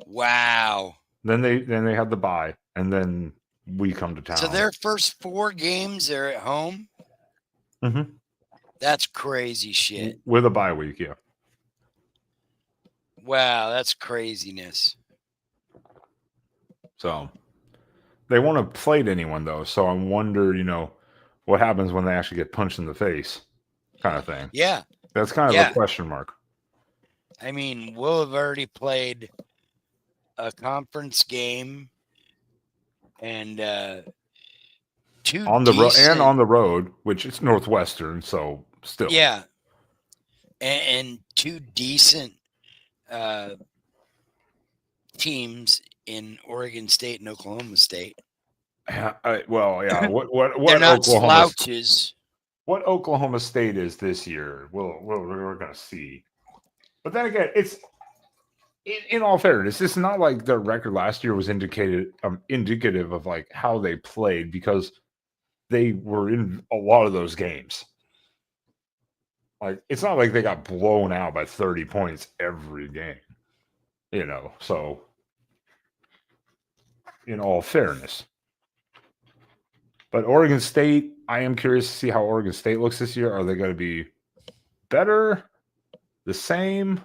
B: Wow.
A: Then they have the bye, and then we come to town.
B: So their first 4 games are at home?
A: Mm-hmm.
B: That's crazy shit.
A: With a bye week, yeah.
B: Wow, that's craziness.
A: So they won't have played anyone, though. So I wonder, what happens when they actually get punched in the face, kind of thing.
B: Yeah.
A: That's kind of a question mark.
B: I mean, we'll have already played a conference game and 2
A: on the road and on the road, which is Northwestern, so still.
B: Yeah. And 2 decent teams in Oregon State and Oklahoma State.
A: Well, yeah. What
B: They're not
A: Oklahoma?
B: slouches.
A: What Oklahoma State is this year? We're going to see. But then again, it's in all fairness, it's not like their record last year was indicative of like how they played, because they were in a lot of those games. Like, it's not like they got blown out by 30 points every game, so in all fairness. But Oregon State, I am curious to see how Oregon State looks this year. Are they going to be better? The same?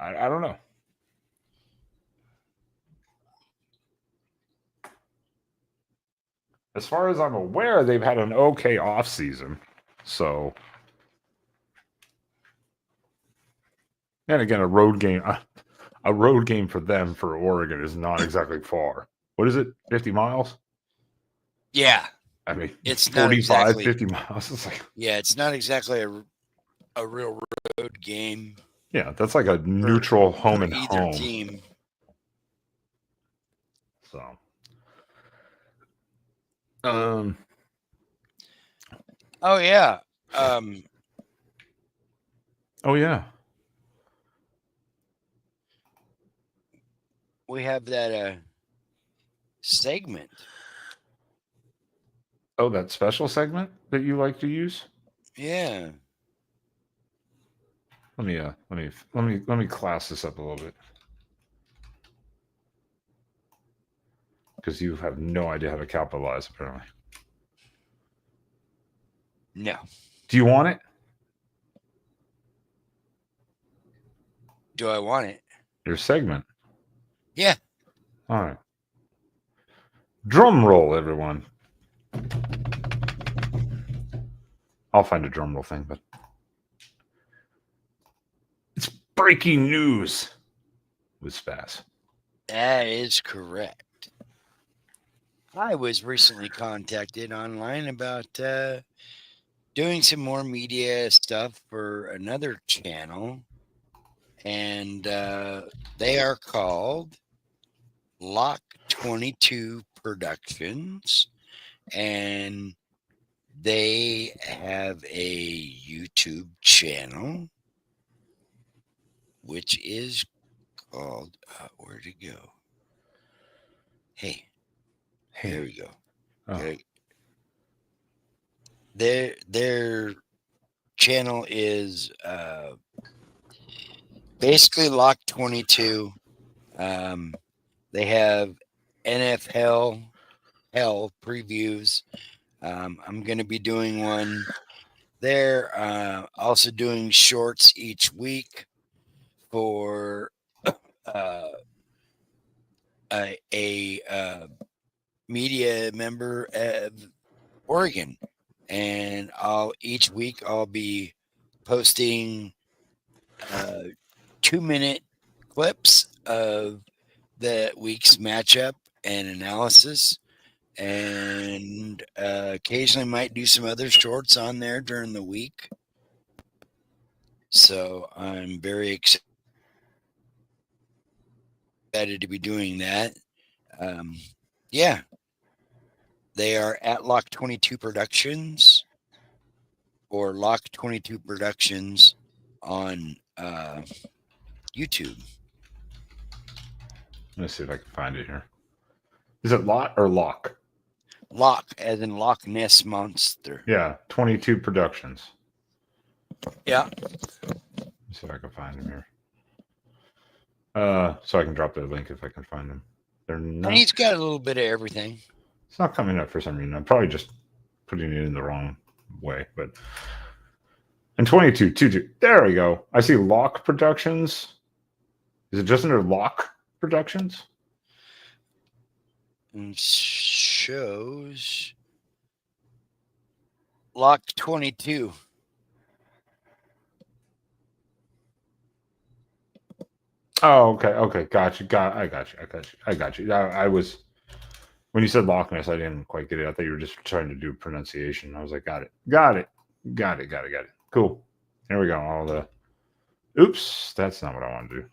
A: I don't know. As far as I'm aware, they've had an okay offseason. So, and again, a road game for them, for Oregon, is not exactly far. What is it? 50 miles?
B: Yeah.
A: I mean,
B: it's
A: 45, 50 miles. It's like,
B: yeah, it's not exactly a real road game.
A: Yeah, that's like a neutral home and
B: either
A: home
B: team.
A: So,
B: oh yeah,
A: oh yeah,
B: we have that segment.
A: Oh, that special segment that you like to use?
B: Yeah.
A: Let me class this up a little bit, because you have no idea how to capitalize, apparently.
B: No.
A: Do you want it?
B: Do I want it?
A: Your segment.
B: Yeah.
A: All right. Drum roll, everyone. I'll find a drum roll thing, but it's breaking news with Spaz.
B: That is correct. I was recently contacted online about doing some more media stuff for another channel, and they are called Lock 22 Productions, and they have a YouTube channel which is called where'd it go? Hey, there we go.
A: Oh.
B: Their channel is basically Lock 22. They have NFL hell previews. I'm going to be doing one. They're also doing shorts each week for a media member of Oregon, and each week I'll be posting 2-minute clips of the week's matchup and analysis, and occasionally might do some other shorts on there during the week. So I'm very excited to be doing that. Yeah, they are at Lock 22 Productions or Lock 22 Productions on YouTube.
A: Let's see if I can find it here. Is it Lot or Lock?
B: Lock, as in Loch Ness Monster.
A: Yeah, 22 Productions.
B: Yeah.
A: Let's see if I can find them here. So I can drop the link if I can find them. They're not.
B: And he's got a little bit of everything.
A: It's not coming up for some reason. I'm probably just putting it in the wrong way, but. And 22. There we go. I see Lock Productions. Is it just under Lock Productions?
B: And shows Lock 22.
A: Oh, okay. Got you. I got you. I was, when you said Loch Ness, I didn't quite get it. I thought you were just trying to do pronunciation. I was like, got it. Cool. There we go. All the. Oops, that's not what I want to do.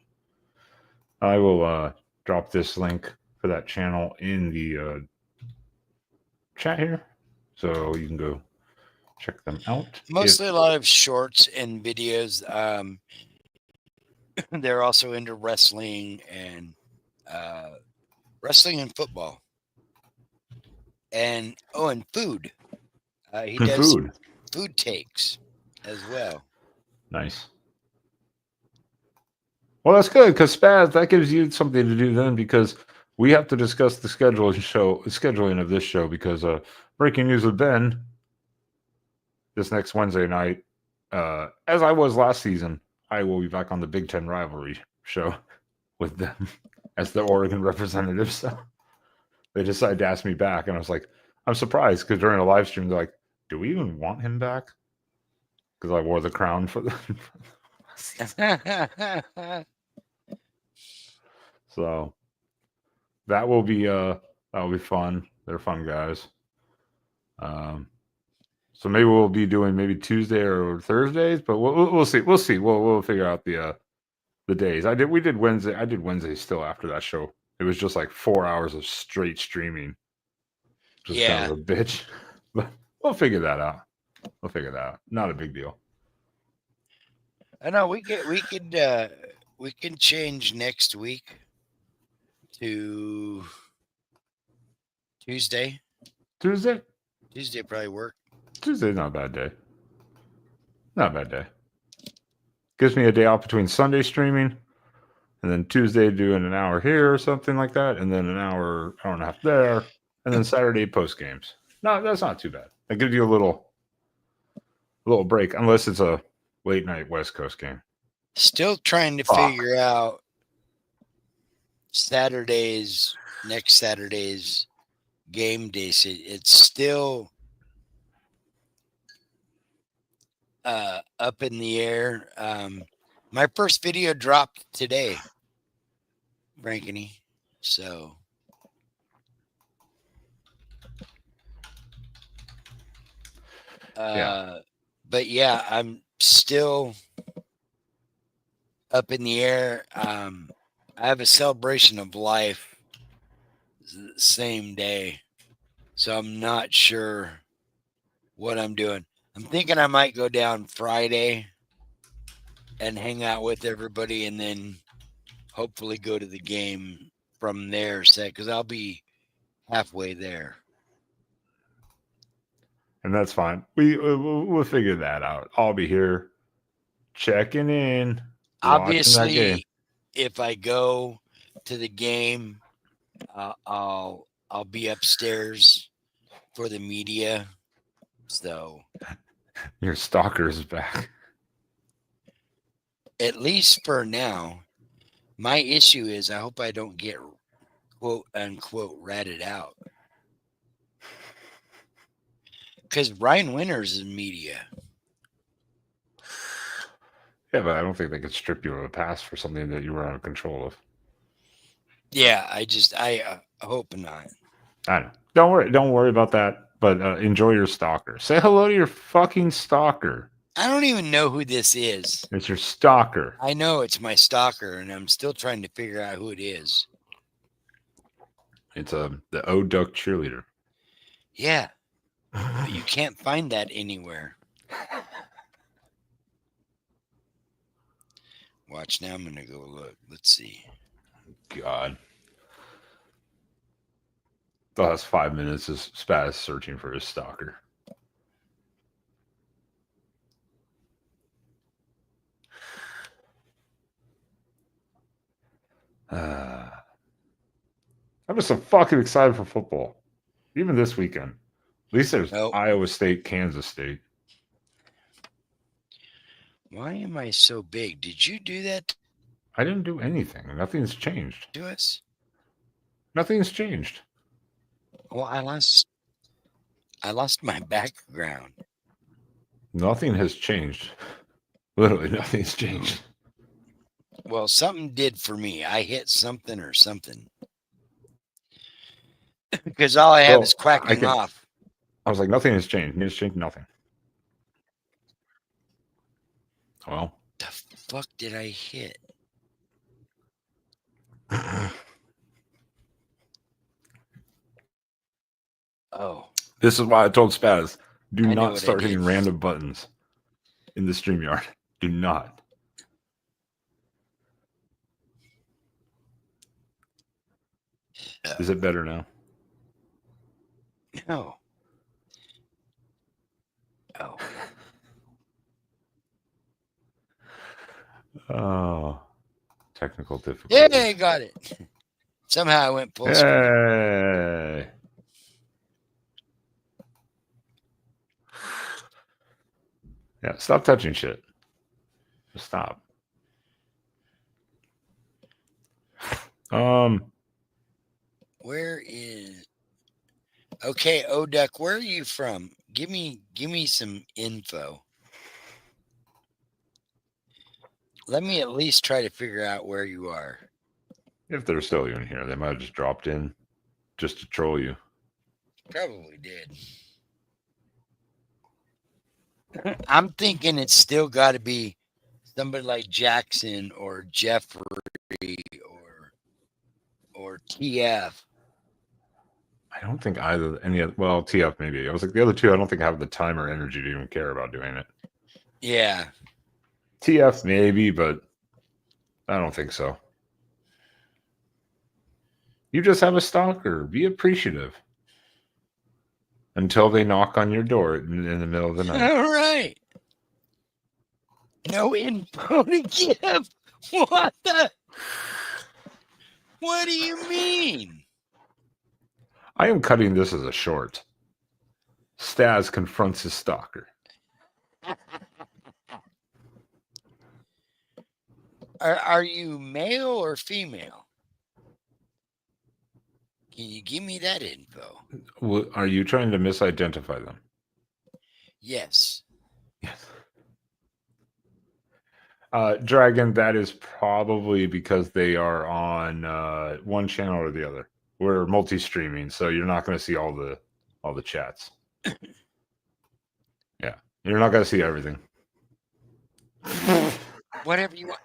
A: I will drop this link for that channel in the chat here, so you can go check them out.
B: Mostly a lot of shorts and videos. They're also into wrestling and football, and food. He does
A: Food.
B: food takes as well.
A: Nice. Well, that's good because Spaz, that gives you something to do then because we have to discuss the scheduling of this show because breaking news with Ben this next Wednesday night, as I was last season, I will be back on the Big Ten rivalry show with them as the Oregon representative. So they decided to ask me back, and I was like, I'm surprised because during a live stream, they're like, "Do we even want him back?" Because I wore the crown for the. So that will be fun. They're fun guys. So maybe we'll be doing maybe Tuesday or Thursdays, but we'll see. We'll see. We'll figure out the days. We did Wednesday. I did Wednesday still after that show. It was just like 4 hours of straight streaming. Just kind of a bitch. But we'll figure that out. Not a big deal.
B: I know we can change next week to Tuesday.
A: Tuesday
B: probably work.
A: Tuesday's not a bad day. Not a bad day. Gives me a day off between Sunday streaming and then Tuesday doing an hour here or something like that, and then an hour and a half there, and then Saturday post games. No, that's not too bad. That gives you a little break, unless it's a late night West Coast game.
B: Still trying to figure out next Saturday's game day. It's still up in the air. My first video dropped today, Frankeny. So but yeah, I'm still up in the air. I have a celebration of life the same day, so I'm not sure what I'm doing. I'm thinking I might go down Friday and hang out with everybody, and then hopefully go to the game from there, because I'll be halfway there.
A: And that's fine. We'll figure that out. I'll be here checking in.
B: Obviously, if I go to the game, I'll be upstairs for the media. So
A: your stalker is back.
B: At least for now. My issue is I hope I don't get quote unquote ratted out. Because Ryan Winters is media.
A: Yeah, but I don't think they could strip you of a pass for something that you were out of control of.
B: Yeah, I hope not.
A: I know. Don't worry about that. But enjoy your stalker. Say hello to your fucking stalker.
B: I don't even know who this is.
A: It's your stalker.
B: I know it's my stalker, and I'm still trying to figure out who it is.
A: It's the O-Duck cheerleader.
B: Yeah. But you can't find that anywhere. Watch now. I'm going to go look. Let's see.
A: God. The last 5 minutes is Spaz searching for his stalker. I'm just so fucking excited for football. Even this weekend. At least there's Iowa State, Kansas State.
B: Why am I so big? Did you do that?
A: I didn't do anything. Nothing's changed.
B: To us?
A: Nothing's changed.
B: Well, I lost my background.
A: Nothing has changed. Literally nothing's changed.
B: Well, something did for me. I hit something or something. Because all I have is quacking off.
A: I was like, nothing has changed. It's changed nothing. Well.
B: The fuck did I hit? Oh.
A: This is why I told Spaz, do
B: I know
A: not
B: what I
A: start
B: did.
A: hitting random buttons in the StreamYard. Do not. Is it better now?
B: No. Oh.
A: Oh, technical difficulty.
B: Yeah, I got it. Somehow I went full screen.
A: Hey. Yeah, stop touching shit. Just stop.
B: Where is Okay, Duck, where are you from? Give me some info. Let me at least try to figure out where you are.
A: If they're still even here, they might have just dropped in just to troll you.
B: Probably did. I'm thinking it's still got to be somebody like Jackson or Jeffrey or TF.
A: I don't think either any of well, TF maybe. I was like the other two, I don't think have the time or energy to even care about doing it.
B: Yeah.
A: TF maybe, but I don't think so. You just have a stalker. Be appreciative. Until they knock on your door in the middle of the night.
B: All right. No info to give. What the? What do you mean?
A: I am cutting this as a short. Staz confronts his stalker.
B: Are you male or female? Can you give me that info?
A: Are you trying to misidentify them?
B: Yes.
A: Yes. Dragon, that is probably because they are on one channel or the other. We're multi-streaming, so you're not going to see all the chats. Yeah, you're not going to see everything.
B: Whatever you want.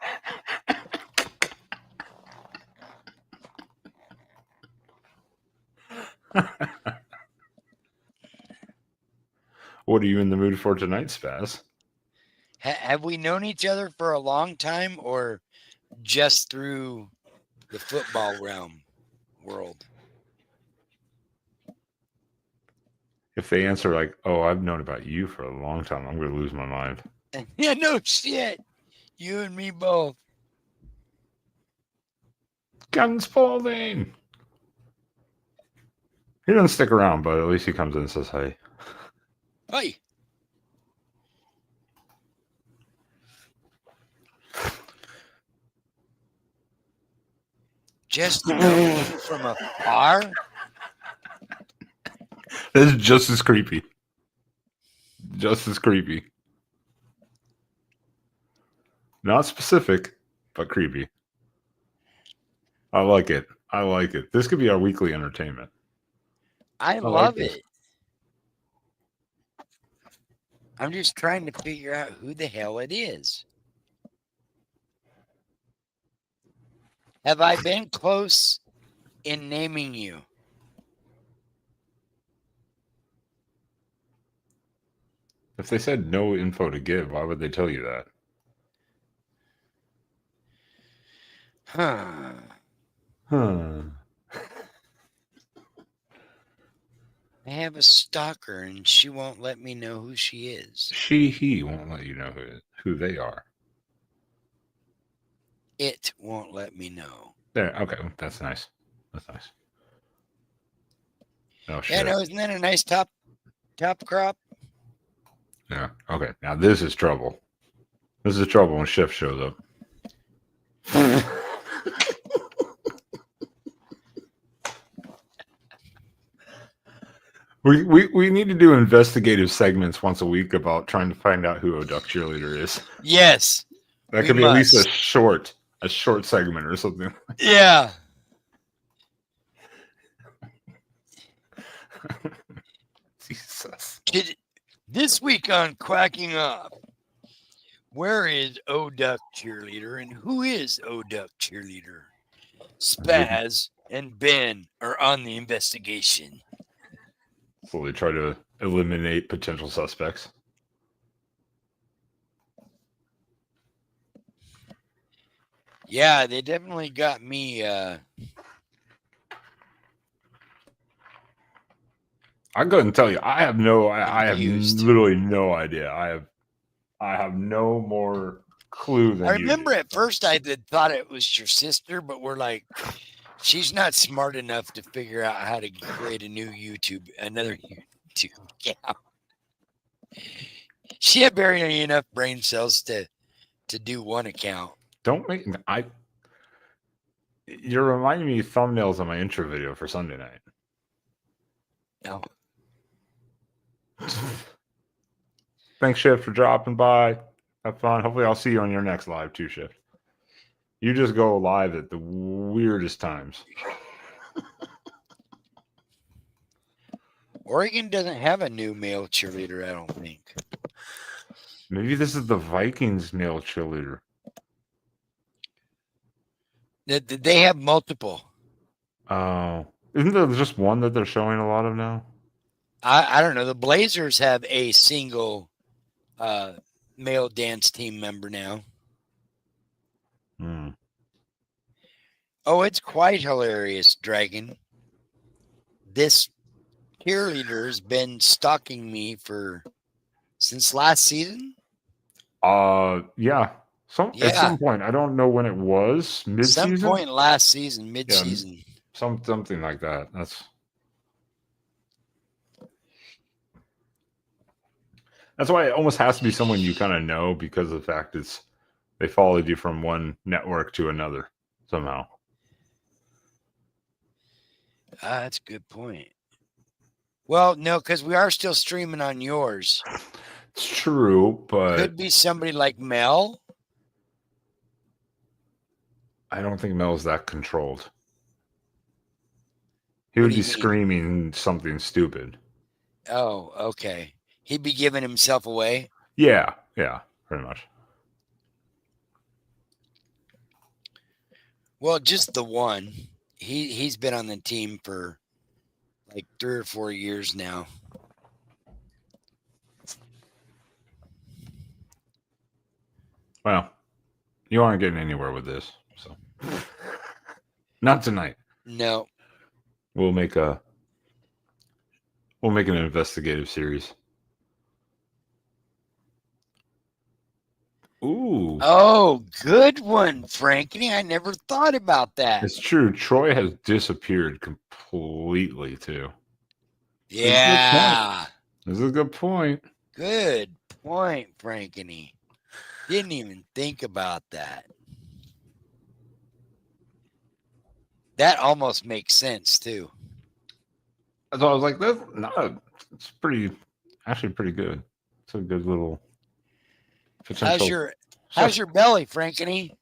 A: What are you in the mood for tonight, Spaz?
B: Have we known each other for a long time or just through the football world?
A: If they answer like, "Oh, I've known about you for a long time," I'm going to lose my mind.
B: Yeah, no shit. You and me both.
A: Guns Spalding. He doesn't stick around, but at least he comes in and says hi.
B: Hi. Just know you from afar?
A: This is just as creepy. Just as creepy. Not specific, but creepy. I like it. I like it. This could be our weekly entertainment.
B: I love it. I'm just trying to figure out who the hell it is. Have I been close in naming you?
A: If they said no info to give, why would they tell you that?
B: Huh. I have a stalker and she won't let me know who she is.
A: He won't let you know who they are.
B: It won't let me know.
A: There, okay, that's nice. That's nice. Oh shit.
B: Yeah, no, isn't that a nice top crop?
A: Yeah. Okay. Now this is trouble. This is trouble when Chef shows up. We need to do investigative segments once a week about trying to find out who Duck Cheerleader is.
B: Yes.
A: That could be at least a short segment or something.
B: Yeah.
A: Jesus.
B: This week on Quacking Off, where is Duck Cheerleader and who is Duck Cheerleader? Spaz and Ben are on the investigation.
A: slowly try to eliminate potential suspects.
B: Yeah, they definitely got me.
A: I couldn't tell you. I have
B: Confused.
A: literally no idea. I have no more clue than
B: I
A: you
B: remember
A: do.
B: at first I thought it was your sister, but we're like, she's not smart enough to figure out how to create another YouTube account. She had barely enough brain cells to do one account.
A: Don't make You're reminding me of thumbnails on my intro video for Sunday night.
B: No.
A: Thanks, Shift, for dropping by. Have fun. Hopefully, I'll see you on your next live too, Shift. You just go live at the weirdest times.
B: Oregon doesn't have a new male cheerleader, I don't think.
A: Maybe this is the Vikings male cheerleader.
B: They have multiple.
A: Oh, isn't there just one that they're showing a lot of now?
B: I don't know. The Blazers have a single male dance team member now.
A: Hmm.
B: Oh, it's quite hilarious, Dragon. This cheerleader has been stalking me since last season.
A: Yeah. At some point, I don't know when it was. Mid-season.
B: Some point last season, mid-season.
A: Yeah, something like that. That's why it almost has to be someone you kind of know, because of the fact they followed you from one network to another somehow.
B: That's a good point. Well, no, because we are still streaming on yours.
A: It's true, but
B: could be somebody like Mel.
A: I don't think Mel's that controlled. He would be screaming something stupid.
B: Oh, okay. He'd be giving himself away.
A: Yeah, pretty much.
B: Well, just the one. He's been on the team for like 3 or 4 years now.
A: Well, you aren't getting anywhere with this, so not tonight.
B: No.
A: We'll make an investigative series. Ooh.
B: Oh, good one, Frankie. I never thought about that.
A: It's true. Troy has disappeared completely too.
B: Yeah.
A: This is a good point.
B: Good point, Frankie. Didn't even think about that. That almost makes sense too.
A: So I was like, it's actually pretty good. It's a good little potential.
B: How's your belly, Frankie?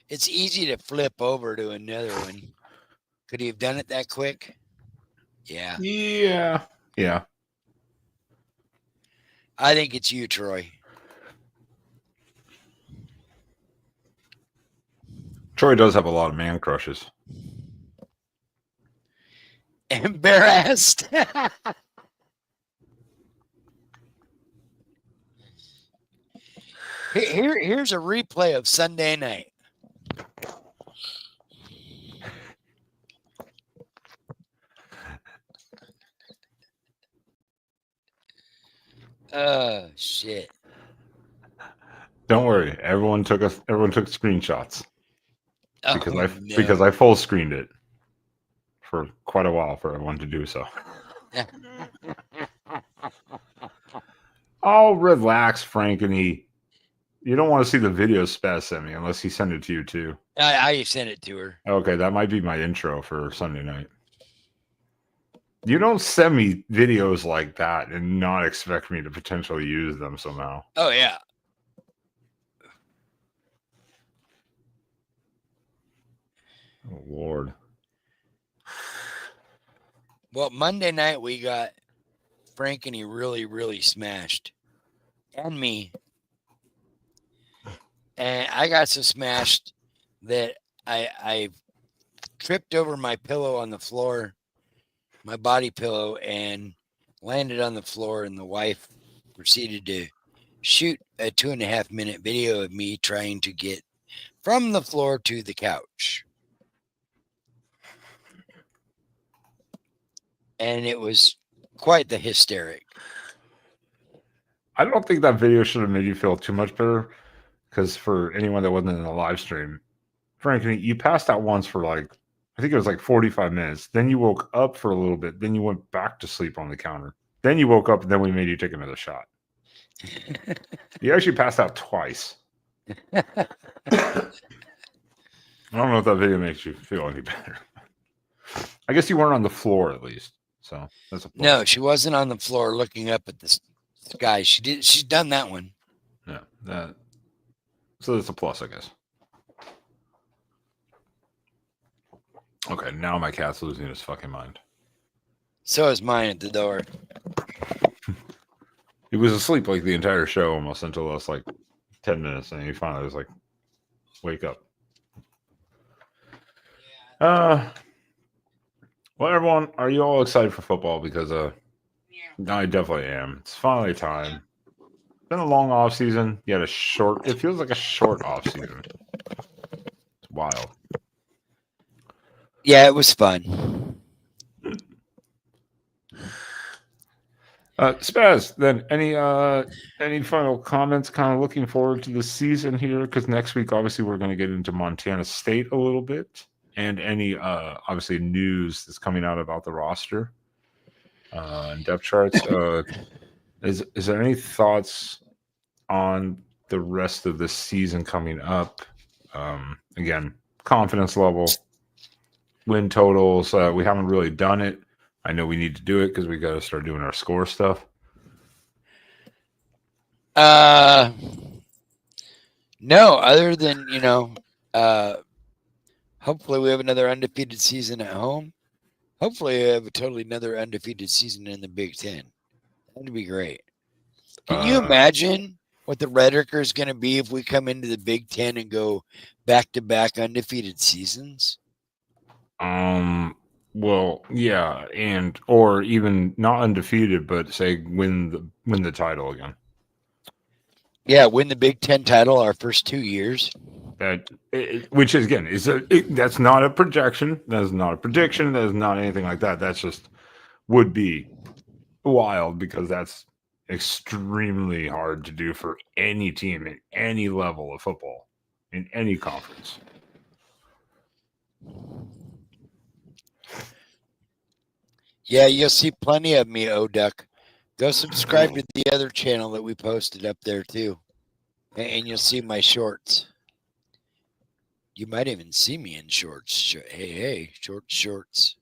B: It's easy to flip over to another one. Could he have done it that quick? Yeah.
A: Yeah.
B: I think it's you, Troy.
A: Troy does have a lot of man crushes.
B: Embarrassed. Here's a replay of Sunday night. Oh shit!
A: Don't worry, everyone took screenshots because
B: no.
A: I full screened it for quite a while for everyone to do so. Oh, relax, Frankie. You don't want to see the video Spaz sent me unless he sent it to you too.
B: I sent it to her.
A: Okay, that might be my intro for Sunday night. You don't send me videos like that and not expect me to potentially use them somehow.
B: Oh, yeah.
A: Oh, Lord.
B: Well, Monday night we got Frank and he really, really smashed. And me. and I got so smashed that I tripped over my pillow on the floor, my body pillow, and landed on the floor. And the wife proceeded to shoot a 2.5-minute video of me trying to get from the floor to the couch. And it was quite the hysteric.
A: I don't think that video should have made you feel too much better, because for anyone that wasn't in the live stream, frankly, you passed out once for like, I think it was like 45 minutes. Then you woke up for a little bit. Then you went back to sleep on the counter. Then you woke up, and then we made you take another shot. You actually passed out twice. I don't know if that video makes you feel any better. I guess you weren't on the floor at least. So that's a plus.
B: No, she wasn't on the floor looking up at the sky. She's done that one.
A: Yeah. So that's a plus, I guess. Okay, now my cat's losing his fucking mind.
B: So is mine at the door.
A: He was asleep like the entire show almost until last like 10 minutes, and he finally was like, wake up. Well, everyone, are you all excited for football? Because I definitely am. It's finally time. It's been a long off season. You had a short. It feels like a short off season. It's wild.
B: Yeah, it was fun.
A: Spaz, then any final comments? Kind of looking forward to the season here, because next week obviously we're going to get into Montana State a little bit, and any obviously news that's coming out about the roster and depth charts. Is there any thoughts on the rest of the season coming up? Again, confidence level, win totals. We haven't really done it. I know we need to do it because we got to start doing our score stuff.
B: No, other than, hopefully we have another undefeated season at home. Hopefully we have another undefeated season in the Big Ten. That'd be great. Can you imagine what the rhetoric is going to be if we come into the Big Ten and go back-to-back undefeated seasons?
A: Well, yeah, or even not undefeated, but say win the title again.
B: Yeah, win the Big Ten title our first 2 years.
A: Which is, again, that's not a projection. That is not a prediction. That is not anything like that. That's just would be wild, because that's extremely hard to do for any team at any level of football in any conference.
B: Yeah, you'll see plenty of me, O-Duck. Go subscribe to the other channel that we posted up there too, and you'll see my shorts. You might even see me in shorts. Hey, shorts.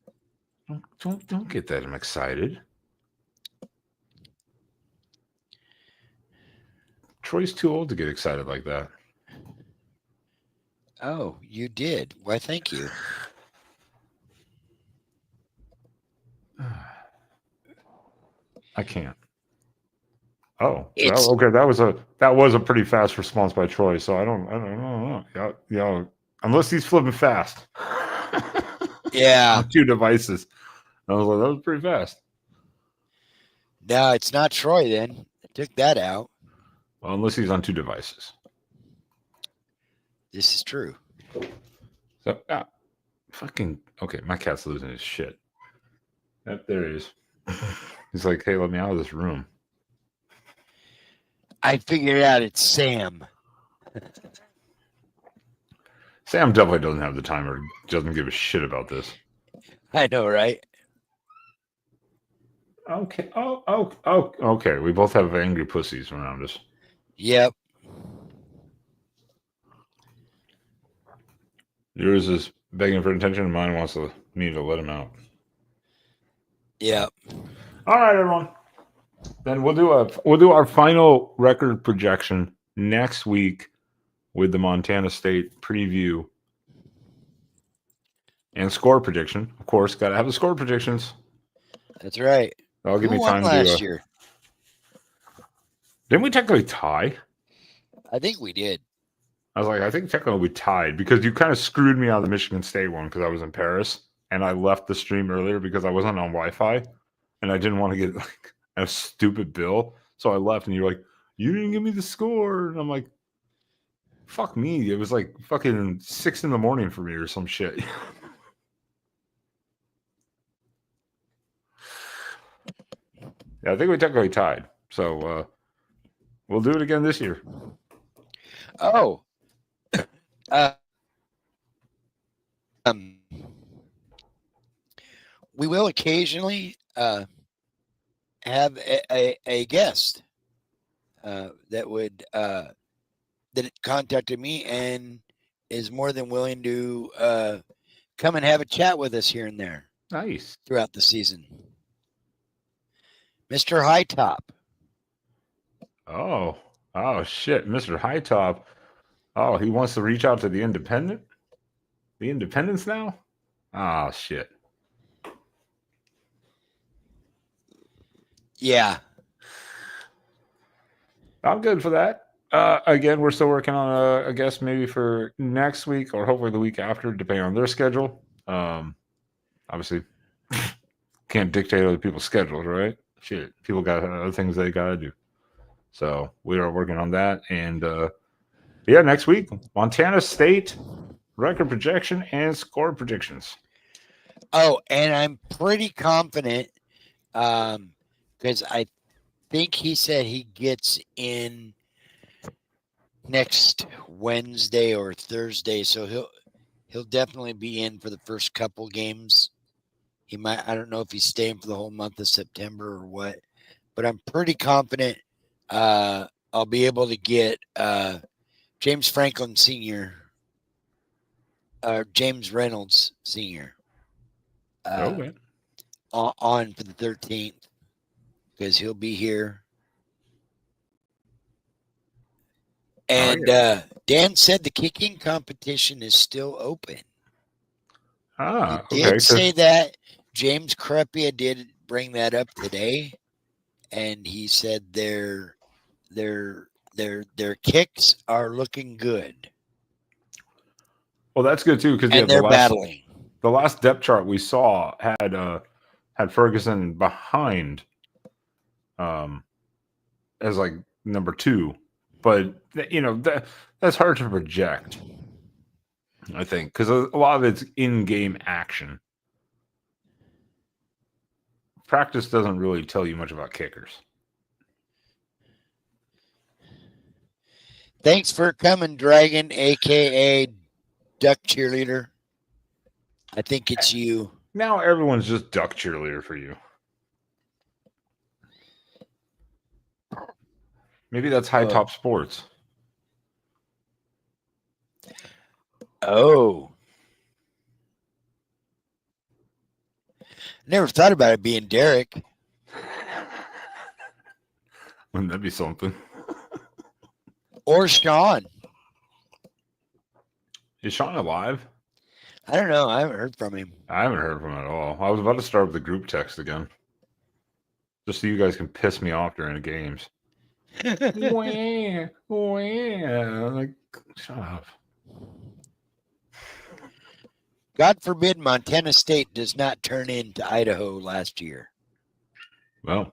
A: Don't get that. I'm excited. Troy's too old to get excited like that.
B: Oh, you did. Why, thank you.
A: I can't. Oh, okay. That was a pretty fast response by Troy. So I don't know. Unless he's flipping fast.
B: Yeah.
A: On 2 devices. I was like, that was pretty fast.
B: No, it's not Troy then. I took that out.
A: Well, unless he's on 2 devices.
B: This is true.
A: So, fucking okay. My cat's losing his shit. Yep, there he is. He's like, hey, let me out of this room.
B: I figured out it's Sam.
A: Sam definitely doesn't have the time or doesn't give a shit about this.
B: I know, right?
A: Okay. Oh, okay. We both have angry pussies around us.
B: Yep.
A: Yours is begging for attention, and mine wants me to let him out.
B: Yep.
A: All right, everyone. Then we'll do our final record projection next week with the Montana State preview and score prediction. Of course, got to have the score predictions.
B: That's right.
A: That'll give
B: Who
A: me
B: won
A: time
B: last
A: to.
B: year?
A: Didn't we technically tie?
B: I think we did.
A: I was like, I think technically we tied because you kind of screwed me out of the Michigan State one because I was in Paris and I left the stream earlier because I wasn't on Wi-Fi and I didn't want to get like a stupid bill. So I left and you're like, you didn't give me the score. And I'm like, fuck me. It was like fucking 6 a.m. for me or some shit. Yeah, I think we technically tied. So we'll do it again this year.
B: Oh. We will occasionally have a guest that would that contacted me and is more than willing to come and have a chat with us here and there
A: Nice.
B: throughout the season. Mr. High Top.
A: Oh shit, Mr. High Top. Oh, he wants to reach out to the independent? The independents now? Oh shit.
B: Yeah.
A: I'm good for that. Again, we're still working on a guess maybe for next week or hopefully the week after, depending on their schedule. Obviously, can't dictate other people's schedules, right? Shit, people got other things they gotta do. So we are working on that, and yeah, next week, Montana State record projection and score predictions.
B: Oh, and I'm pretty confident because I think he said he gets in next Wednesday or Thursday, so he'll definitely be in for the first couple games. He might, I don't know if he's staying for the whole month of September or what, but I'm pretty confident I'll be able to get James Franklin Sr. James Reynolds Sr.
A: Okay.
B: On for the 13th because he'll be here. And Dan said the kicking competition is still open. He did say that. James Crepia did bring that up today, and he said their kicks are looking good.
A: Well, that's good too because
B: they're battling.
A: The last depth chart we saw had Ferguson behind, as like number 2, but you know that's hard to project. I think because a lot of it's in-game action. Practice doesn't really tell you much about kickers.
B: Thanks for coming, Dragon, aka Duck Cheerleader. I think it's you.
A: Now everyone's just Duck Cheerleader for you. Maybe that's High Top Sports.
B: Oh. Never thought about it being Derek.
A: Wouldn't that be something?
B: Or Sean.
A: Is Sean alive?
B: I don't know. I haven't heard from him.
A: I haven't heard from him at all. I was about to start with the group text again. Just so you guys can piss me off during the games. Like, shut up.
B: God forbid Montana State does not turn into Idaho last year.
A: Well,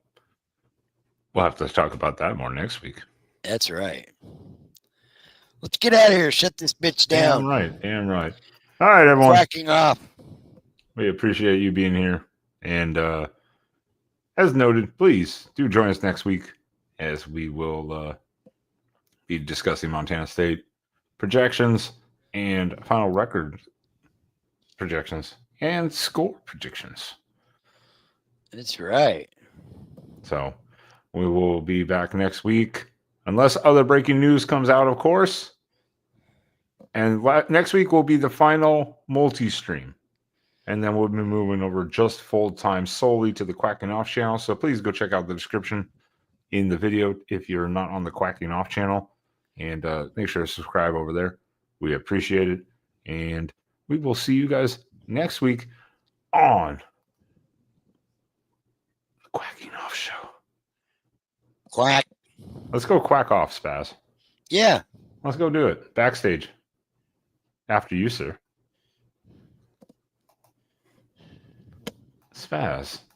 A: we'll have to talk about that more next week.
B: That's right. Let's get out of here. Shut this bitch down.
A: Damn right. All right, everyone.
B: Quacking off.
A: We appreciate you being here. And as noted, please do join us next week as we will be discussing Montana State projections and final record projections and score predictions.
B: That's right.
A: So we will be back next week, unless other breaking news comes out, of course. And next week will be the final multi-stream. And then we'll be moving over just full-time solely to the Quacking Off channel. So please go check out the description in the video if you're not on the Quacking Off channel. And make sure to subscribe over there. We appreciate it. And we will see you guys next week on the Quacking Off show.
B: Quack.
A: Let's go quack off, Spaz.
B: Yeah.
A: Let's go do it. Backstage. After you, sir. Spaz.